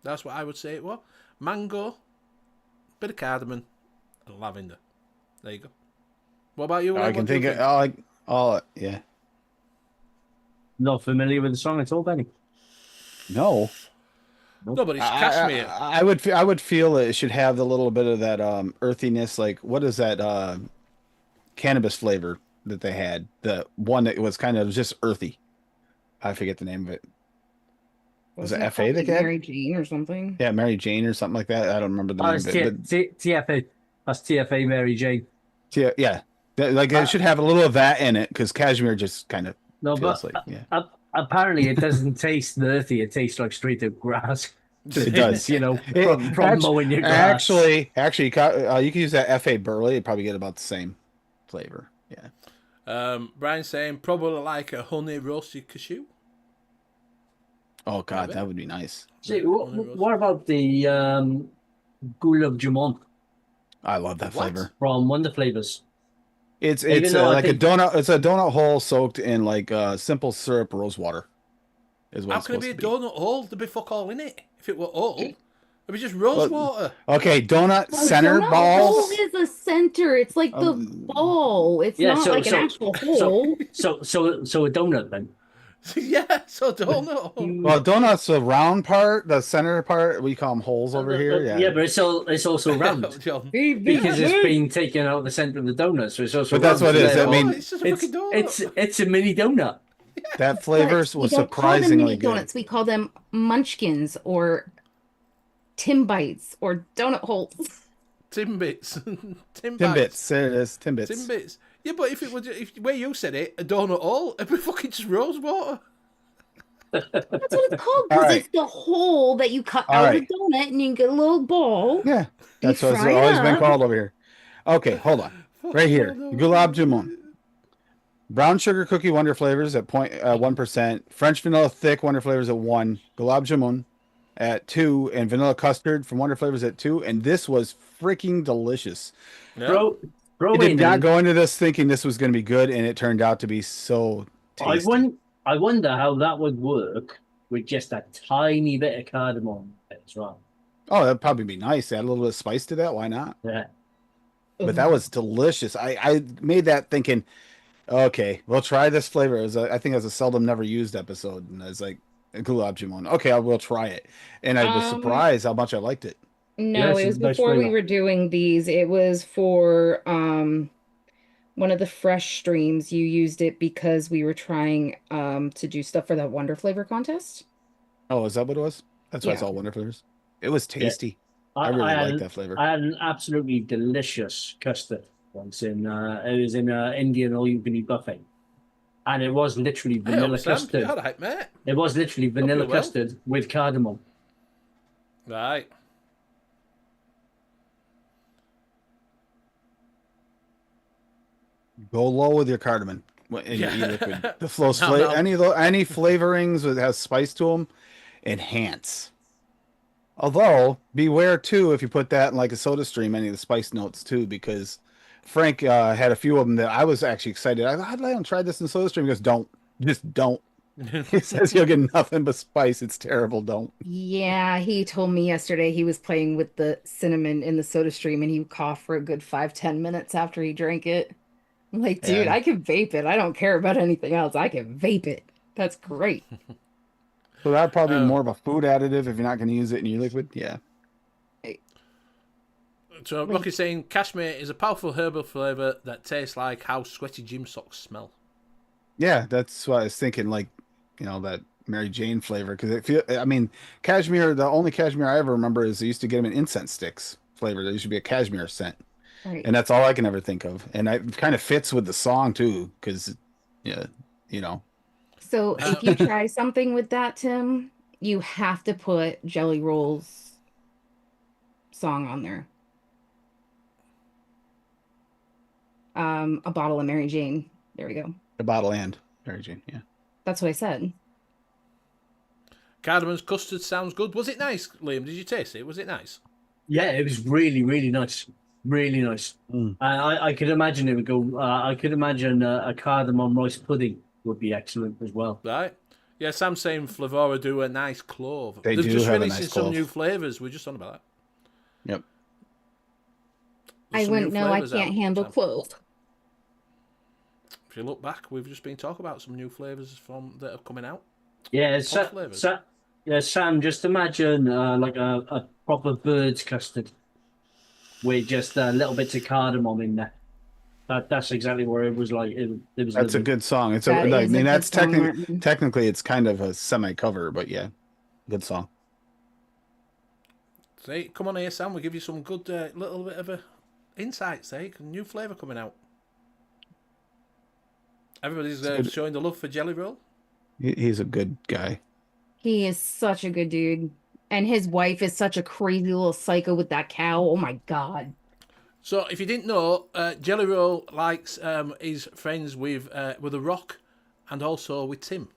That's what I would say it was. Mango, bit of cardamom, and lavender. There you go. What about you? I can think of yeah. Not familiar with the song at all, Benny. No. No, but it's Kashmir. I would feel it should have a little bit of that earthiness. Like, what is that cannabis flavor that they had? The one that was kind of just earthy. I forget the name of it. Was it FA that had? Mary Jane or something? Yeah, Mary Jane or something like that. I don't remember the name of it. TFA. That's TFA Mary Jane. Yeah. Like it should have a little of that in it because cashmere just kind of feels like, yeah. Apparently it doesn't taste earthy. It tastes like straight up grass. It does. You know, from mowing your grass. Actually, you can use that FA Burley. You'd probably get about the same flavor. Yeah. Brian's saying probably like a honey roasted cashew. Oh God, that would be nice. See, what about the Gulab Jamun I love that flavor. from Wonder Flavors? It's though like a donut. It's a donut hole soaked in like simple syrup rose water. Is what How it's can it be a supposed to donut hole? There'd be fuck all in it. If it were all, it'd be just rose water. Okay, donut center donut balls. hole is a center. It's like the ball. It's not like an actual hole. So a donut then. Yeah, so donut hole. Well, donut's the round part, the center part. We call them holes over here. Yeah, but it's also round John. because it's been taken out of the center of the donut. So it's also. But that's round, what it is. so I mean, It's just a fucking donut. it's a mini donut. that flavor was We don't call them surprisingly mini good. donuts. We call them munchkins or Timbites or donut holes. Timbits. Timbits. There it is. Timbits. Timbits. Yeah, but if it were, where you said it, a donut hole, it'd be fucking just rose water. That's what it's called because All right. it's the hole that you cut All out of right. the donut and you get a little ball. Yeah, that's You what it's fry it always been up. called over here. Okay, hold on. Right here, Gulab Jamun. Brown sugar cookie wonder flavors at 1%. French vanilla thick wonder flavors at 1. Gulab Jamun. at 2, and vanilla custard from Wonder Flavors at 2, and this was freaking delicious. Yeah. Bro, I throw did in. not go into this thinking this was going to be good, and it turned out to be so I tasty. I wonder how that would work with just a tiny bit of cardamom as well. Oh, that'd probably be nice. Add a little bit of spice to that. Why not? Yeah. But that was delicious. I made that thinking, okay, we'll try this flavor. I think it was a seldom never used episode, and I was like, gulab jamun. Okay, I will try it, and I was surprised how much I liked it. No, Yes, it was it's a nice before we flavor. were doing these. It was for one of the fresh streams. You used it because we were trying to do stuff for that Wonder Flavor contest. Oh, is that what it was? That's why it's Yeah. all Wonder Flavors. It was tasty. I I really had like that flavor. I had an absolutely delicious custard once in it was in Indian all you can eat buffet. And it was literally Hey, vanilla Sam, custard. all right, mate. It was literally vanilla you're well. custard with cardamom. Right. Go low with your cardamom in your Yeah. e-liquid. The flows No, no. any flavorings that has spice to them, enhance. Although beware too if you put that in like a soda stream, any of the spice notes too, because Frank had a few of them that I was actually excited. I'd let him try this in the soda stream. He goes, "Don't, just don't." He says you'll get nothing but spice. It's terrible. Don't. Yeah, he told me yesterday he was playing with the cinnamon in the soda stream and he would cough for a good 5-10 minutes after he drank it. I'm like, dude, Yeah. I can vape it. I don't care about anything else. I can vape it. That's great. So that'd probably be more of a food additive if you're not going to use it in your liquid. Yeah. So Rocky's saying cashmere is a powerful herbal flavour that tastes like how sweaty gym socks smell. Yeah, that's what I was thinking. Like, that Mary Jane flavor, because I mean, cashmere. The only cashmere I ever remember is they used to get them in incense sticks flavor. There used to be a cashmere scent, Right. and that's all I can ever think of. And it kind of fits with the song too, because So if you try something with that, Tim, you have to put Jelly Roll's song on there. A bottle of Mary Jane. There we go. the bottle and Mary Jane. Yeah, That's what I said. Cardamom's custard sounds good. Was it nice, Liam? Did you taste it? Was it nice? Yeah, it was really, really nice. Really nice. I could imagine it would go. I could imagine a cardamom rice pudding would be excellent as well. Right. Yeah, Sam's saying Flavora do a nice clove. They They've do just have a releasing nice some clove. new flavours. We're just on about that. yep. There's I some wouldn't new know. I flavours can't out, handle Sam. clove. If you look back, we've just been talking about some new flavours that are coming out. Yeah, Hot flavours. Sam. Just imagine like a proper bird's custard with just little bits of cardamom in there. That's exactly where it was like. It was. That's a lovely. good song. It's That I is a mean, good that's song, Martin. technically it's kind of a semi cover, but yeah, good song. See, come on here, Sam. We'll give you some good little bit of insights. New flavour coming out. Everybody's showing the love for Jelly Roll. He's a good guy. He is such a good dude. And his wife is such a crazy little psycho with that cow. Oh my God. So, if you didn't know, Jelly Roll likes is friends with The Rock and also with Tim.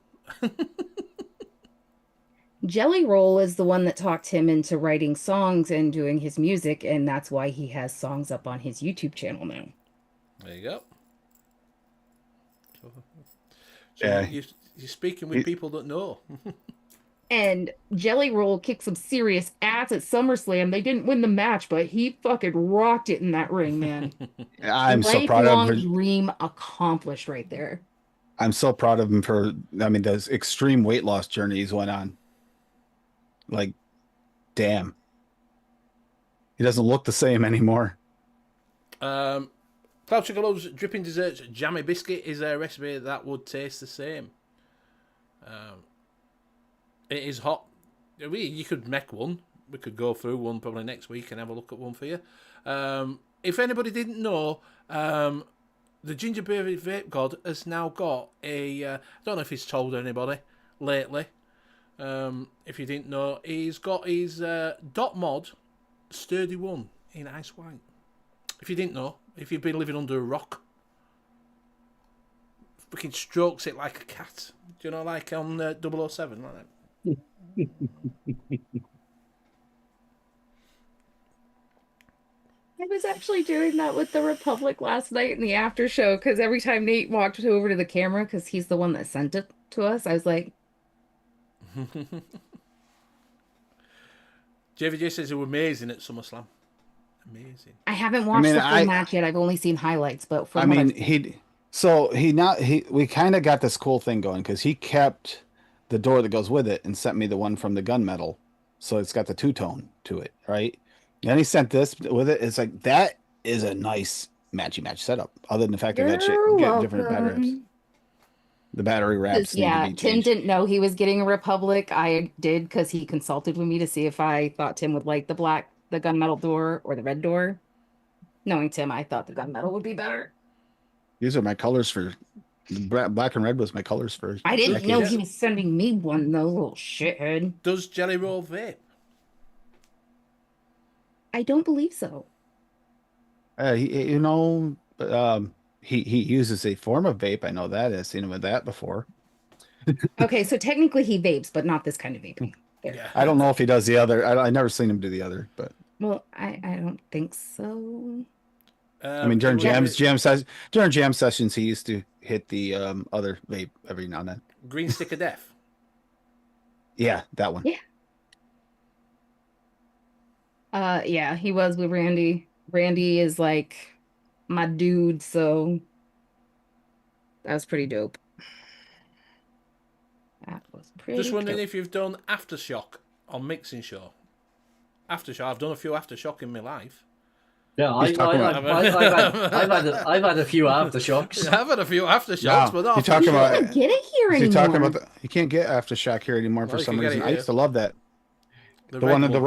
Jelly Roll is the one that talked him into writing songs and doing his music, and that's why he has songs up on his YouTube channel now. There you go. So Yeah. you're speaking with people that know. And Jelly Roll kicked some serious ass at SummerSlam. They didn't win the match, but he fucking rocked it in that ring, man. I'm so proud of Lifelong him. dream accomplished right there. I'm so proud of him for. I mean, those extreme weight loss journeys went on. Like, damn, he doesn't look the same anymore. Cloud Chocolo's Dripping Desserts Jammy Biscuit is a recipe that would taste the same. It is hot. You could make one. We could go through one probably next week and have a look at one for you. If anybody didn't know, the Gingerberry Vape God has now got a... I don't know if he's told anybody lately. If you didn't know, he's got his Dot Mod Sturdy 1 in ice white. If you didn't know, if you've been living under a rock, fucking strokes it like a cat. Do you know, like on 007, like that? was actually doing that with the Republic last night in the after show because every time Nate walked over to the camera, because he's the one that sent it to us, I was like, JVJ says they were amazing at SummerSlam. Amazing. I haven't watched the full I- match yet. I've only seen highlights, but I from what mean, I've- we kind of got this cool thing going because he kept the door that goes with it and sent me the one from the gunmetal, so it's got the two-tone to it, right? And he sent this with it. It's like that is a nice matchy match setup. Other than the fact that that shit You're get different battery wraps. welcome. The battery wraps need to Yeah, be Tim changed. didn't know he was getting a Republic. I did because he consulted with me to see if I thought Tim would like the gunmetal door or the red door. Knowing Tim, I thought the gunmetal would be better. These are my colors for black and red was my colors for. I didn't know decades. he was sending me one though, little shithead. Does Jelly Roll vape? I don't believe so. He uses a form of vape. I know that. I've seen him with that before. Okay, so technically he vapes, but not this kind of vaping. Yeah. I don't know if he does the other. I never seen him do the other, but Well, I don't think so. I mean during yeah, during jam sessions he used to hit the other vape every now and then. Green Stick of Death. Yeah, that one. Yeah. Yeah, he was with Randy. Randy is like my dude, so that was pretty dope. That was pretty Just wondering dope. if you've done Aftershock on Mixing Show. Aftershock. I've done a few Aftershock in my life. Yeah, He's talking about- I've had a few aftershocks. I've had a few Aftershocks, No, but not you're talking You about- can't get it here Is he anymore. talking about you can't get aftershock here anymore Well, for you some can get reason. it I here. used to love that. The red one with the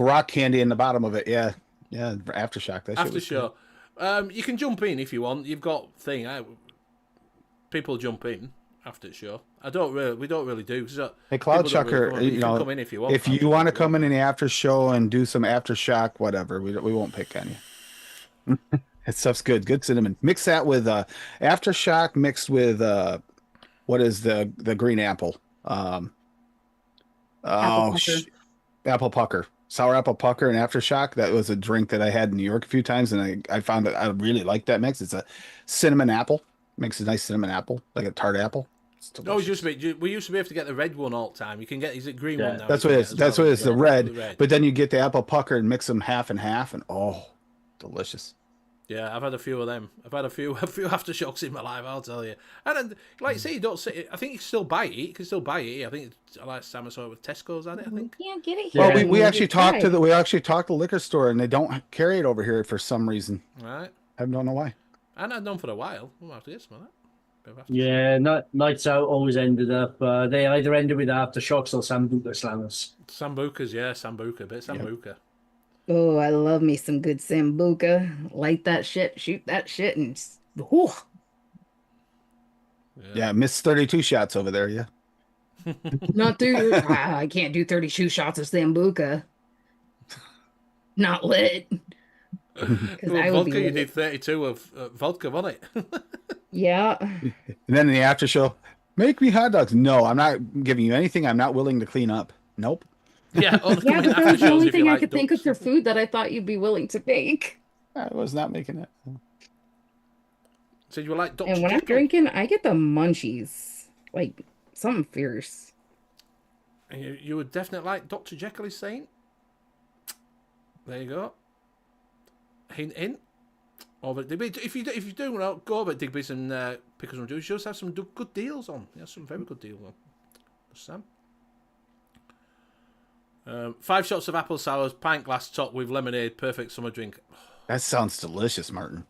rock candy in the bottom of it. Yeah. Yeah, aftershock. That shit was Aftershock. You can jump in if you want. You've got thing. People jump in after the show. We don't really do. So Hey, Cloud people don't Chucker, come in. you can know, come in if you want. if you want to come in the after show and do some aftershock, whatever, we won't pick on you. That stuff's good. Good cinnamon. Mix that with aftershock mixed with what is the green apple? Apple Oh, pucker. apple pucker. Sour apple pucker and aftershock. That was a drink that I had in New York a few times, and I found that I really like that mix. It's a cinnamon apple. Makes a nice cinnamon apple, like a tart apple. It's No, we delicious. used to be able to get the red one all the time. You can get is it green Yeah, one now? That's you what can it is. get as That's well? what it is. The Yeah, red. But then you get the apple pucker and mix them half and half, and oh, delicious. Yeah, I've had a few of them. I've had a few aftershocks in my life, I'll tell you. And then, like you say, you don't see. I think you can still buy it. You can still buy it. I think last time I saw it with Tesco's at it. I think. You can't get it here. Well, Yeah. we actually It's talked to right. we actually talked to the liquor store, and they don't carry it over here for some reason. Right. I don't know why. And I've done for a while. We'll have to get some of that. Bit of aftershock. Yeah, nights out always ended up. They either ended with aftershocks or sambuca slammers. Sambucas, yeah, Sambuca, bit of Sambuca. Oh, I love me some good sambuca. Light that shit, shoot that shit, and just, whew. Yeah, missed 32 shots over there. Yeah. Not do. I can't do 32 shots of sambuca. Not lit. 'Cause Well, I would be vodka, you lit. did 32 of vodka, wasn't it? Yeah. And then in the after show, make me hot dogs. No, I'm not giving you anything. I'm not willing to clean up. Nope. Yeah, only Yeah, coming but that after was the shows only if you thing I like could think of ducks. for food that I thought you'd be willing to make. I was not making it. So you were like Dr. And when I'm Jekyll. drinking, I get the munchies. Like, something fierce. And you would definitely like Dr. Jekyll is saying. There you go. Hint, hint. Over at Digby's. If you do well, go over at Digby's and pick us some juice. You just have some good deals on. Yeah, some very good deals on. Sam. 5 shots of apple sours, pint glass top with lemonade, perfect summer drink. That sounds delicious, Martin.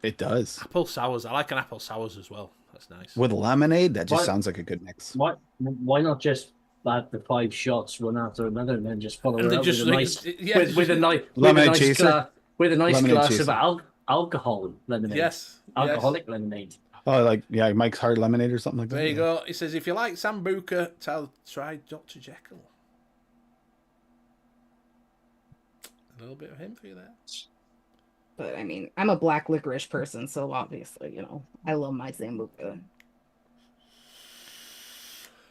It does. Apple sours. I like an apple sours as well. That's nice. With lemonade, that just What? sounds like a good mix. Why not just add the 5 shots one after another and then just follow And it they up just with a like- nice yeah, with a nice Lemonade chaser? with a nice Lemonade glass chaser. of alcohol lemonade. Yes. Alcoholic lemonade. Oh, like yeah, Mike's Hard Lemonade or something like that. There you Yeah. go. He says, if you like Sambuca, try Dr. Jekyll. A little bit of him for you there. But I mean, I'm a black licorice person, so obviously, I love my sambuca.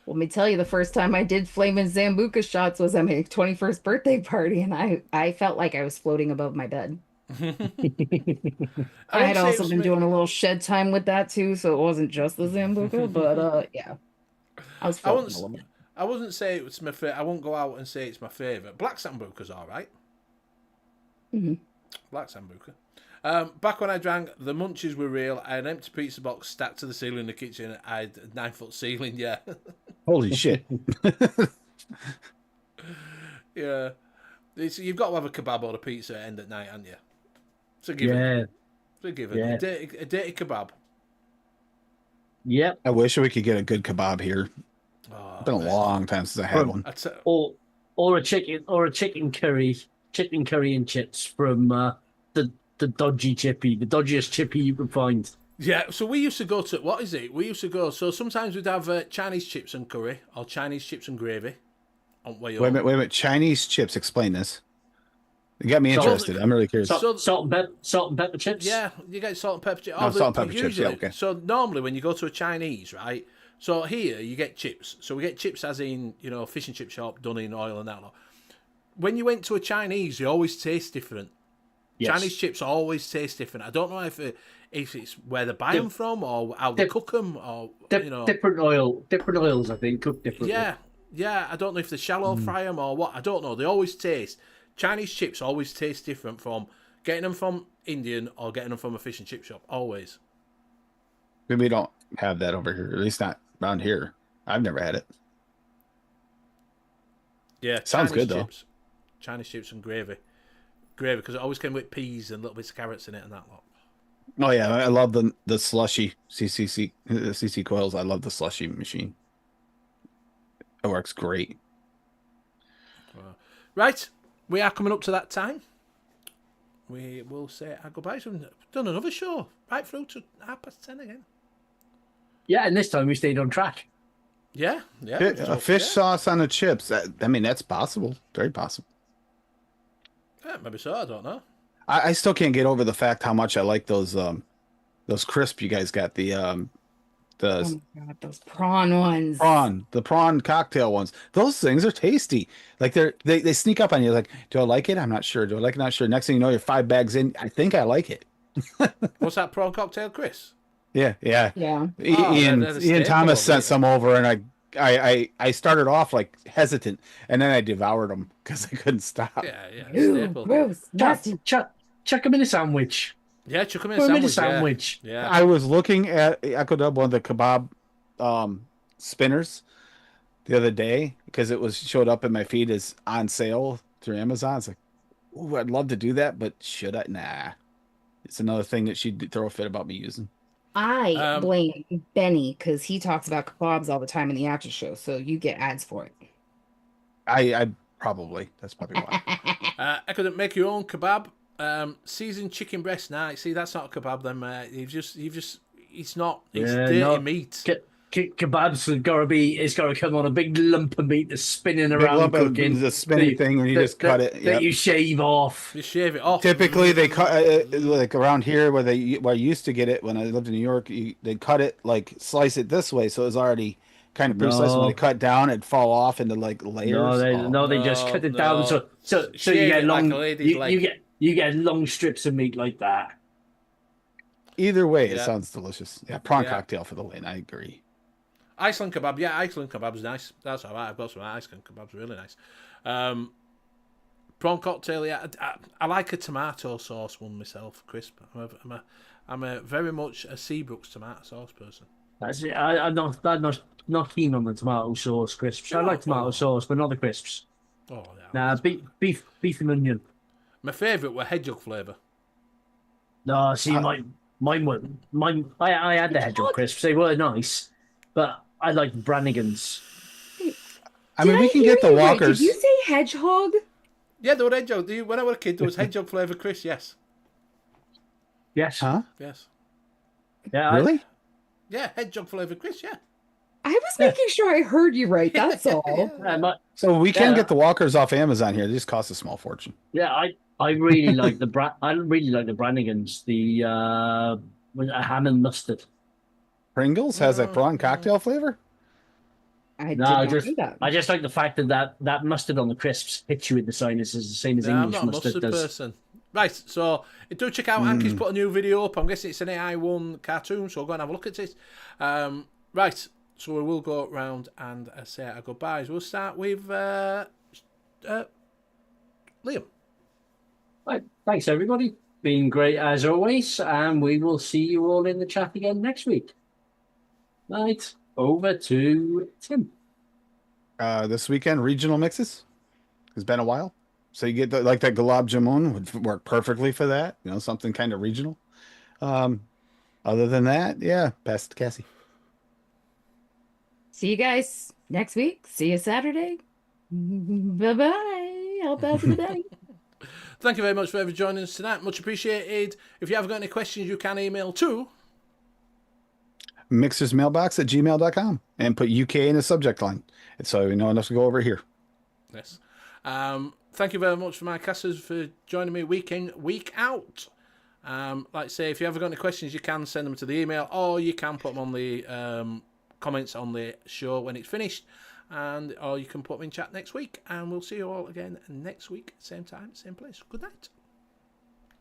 Let me tell you, the first time I did flaming sambuca shots was at my 21st birthday party, and I felt like I was floating above my bed. I had wouldn't say it also was been me- doing a little shed time with that too, so it wasn't just the Zambuca, but yeah. I was I floating wouldn't. a little bit. I wouldn't say it was my favorite. I won't go out and say it's my favorite. Black Sambuca's all right. Mhm. Black Sambuca. Back when I drank, the munchies were real. I had an empty pizza box stacked to the ceiling in the kitchen. I had a 9-foot ceiling. Yeah, Holy shit. yeah. You've got to have a kebab or a pizza at end at night, haven't you? It's a given. Yeah. It's a given. Yeah. A dirty kebab. Yep. I wish we could get a good kebab here. Oh, It's been a long time since I had one. I'd say, Or a chicken curry and chips from the dodgy chippy, the dodgiest chippy you can find. yeah, so we used to go to, what is it? We used to go, so sometimes we'd have Chinese chips and curry or Chinese chips and gravy on way Wait a minute. Chinese chips. Explain this. You got me Salt- interested. I'm really curious. Salt and pepper chips. Yeah, you get salt and pepper chips. Oh, salt and pepper chips, yeah, okay. So normally when you go to a Chinese, right? So here you get chips. So we get chips as in, fish and chip shop done in oil and that lot. When you went to a Chinese, they always taste different. Yes. Chinese chips always taste different. I don't know if it's where they buy them from or how they cook them or, different oils, I think, cooked differently. Yeah. I don't know if they shallow fry them or what. I don't know. They always taste. Chinese chips always taste different from getting them from Indian or getting them from a fish and chip shop. Always. We don't have that over here. At least not around here. I've never had it. Yeah, Sounds Chinese good, though. chips. Chinese chips and gravy. Gravy, because it always came with peas and little bits of carrots in it and that lot. Oh yeah, I love the slushy CC coils. I love the slushy machine. It works great. Right, we are coming up to that time. We will say our goodbyes. We've done another show right through to 10:30 again. Yeah, and this time we stayed on track. Yeah. A fish sauce on the chips. I mean, that's possible. Very possible. Yeah, maybe so. I don't know. I still can't get over the fact how much I like those crisp you guys got. The Oh my god, those prawn ones. prawn cocktail ones. Those things are tasty. Like they sneak up on you. Like, do I like it? I'm not sure. Do I like it? Not sure. Next thing you know, you're 5 bags in. I think I like it. What's that prawn cocktail, Chris? Yeah. Yeah. Ian they're the Thomas staple, sent some over, and I started off like hesitant, and then I devoured them because I couldn't stop. Yeah. Ew, Staple. gross. Nasty. Chuck them in a sandwich. Yeah, chuck 'em in Put 'em a in a sandwich. sandwich. Yeah. I was looking at Echo one of the kebab spinners the other day because it showed up in my feed as on sale through Amazon. It's like, ooh, I'd love to do that, but should I? Nah. It's another thing that she'd throw a fit about me using. I blame Benny because he talks about kebabs all the time in the after show, so you get ads for it. I probably that's probably why. I couldn't make your own kebab. Seasoned chicken breast. Nah, see, that's not a kebab. Then you've just. It's not. It's dirty meat. Kebabs it's got to come on a big lump of meat that's spinning Big around lump of cooking. the spinning thing, and you just cut it. That you shave off. You shave it off. Typically, they cut like around here where I used to get it when I lived in New York. They cut it like slice it this way, so it's already kind of pre-sliced. When they cut down, it'd fall off into like layers. They just cut it down so you Shave get it like long a lady's leg. you get long strips of meat like that. Either way, it Yeah. sounds delicious. Yeah, prawn Yeah. cocktail for the win. I agree. Iceland kebab. Yeah, Iceland kebab's nice. That's all right. I've got some Iceland kebabs. Really nice. Prawn cocktail. Yeah, I like a tomato sauce one myself, crisp. I'm a very much a Seabrooks tomato sauce person. That's it. I'm not keen on the tomato sauce crisps. I like tomato sauce, but not the crisps. Oh yeah. Nah, beef and onion. My favourite were hedgehog flavour. No, see, mine. I had the hedgehog crisps. They were nice, but I like Brannigan's. I mean, Did we can hear get the you right? Walkers. Did you say hedgehog? Yeah, there were hedgehog. When I was a kid, there was hedgehog flavour crisps. Yes. Yes. Huh? Yes. Yeah. Really? Yeah, hedgehog flavour crisps. Yeah. I was making sure I heard you right. That's all. So we can Yeah. get the Walkers off Amazon here. They just cost a small fortune. I really like I really like the Brannigans. The ham and mustard. Pringles has a prawn cocktail flavor. I did No, not know that. I just like the fact that mustard on the crisps hits you in the sinuses the same as No, I'm English not a mustard mustard does. person. Right, so do check out Anki's put a new video up. I'm guessing it's an AI1 cartoon, so go and have a look at it. Right, so we will go round and say our goodbyes. We'll start with Liam. Right, thanks everybody. Been great as always, and we will see you all in the chat again next week. Right, over to Tim. This weekend, regional mixes. It's been a while. So you get like that Gulab Jamun would work perfectly for that. You know, something kind of regional. Other than that, yeah, pass it to Cassie. See you guys next week. See you Saturday. Bye bye. I'll pass it back. Thank you very much for joining us tonight. Much appreciated. If you have got any questions, you can email to mixersmailbox@gmail.com and put UK in the subject line. And so we know enough to go over here. Yes. Thank you very much for my casters for joining me week in, week out. Like I say, if you ever got any questions, you can send them to the email, or you can put them on the comments on the show when it's finished, or you can put them in chat next week. And we'll see you all again next week, same time, same place. Good night.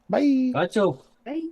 Bye. Right, so. Bye.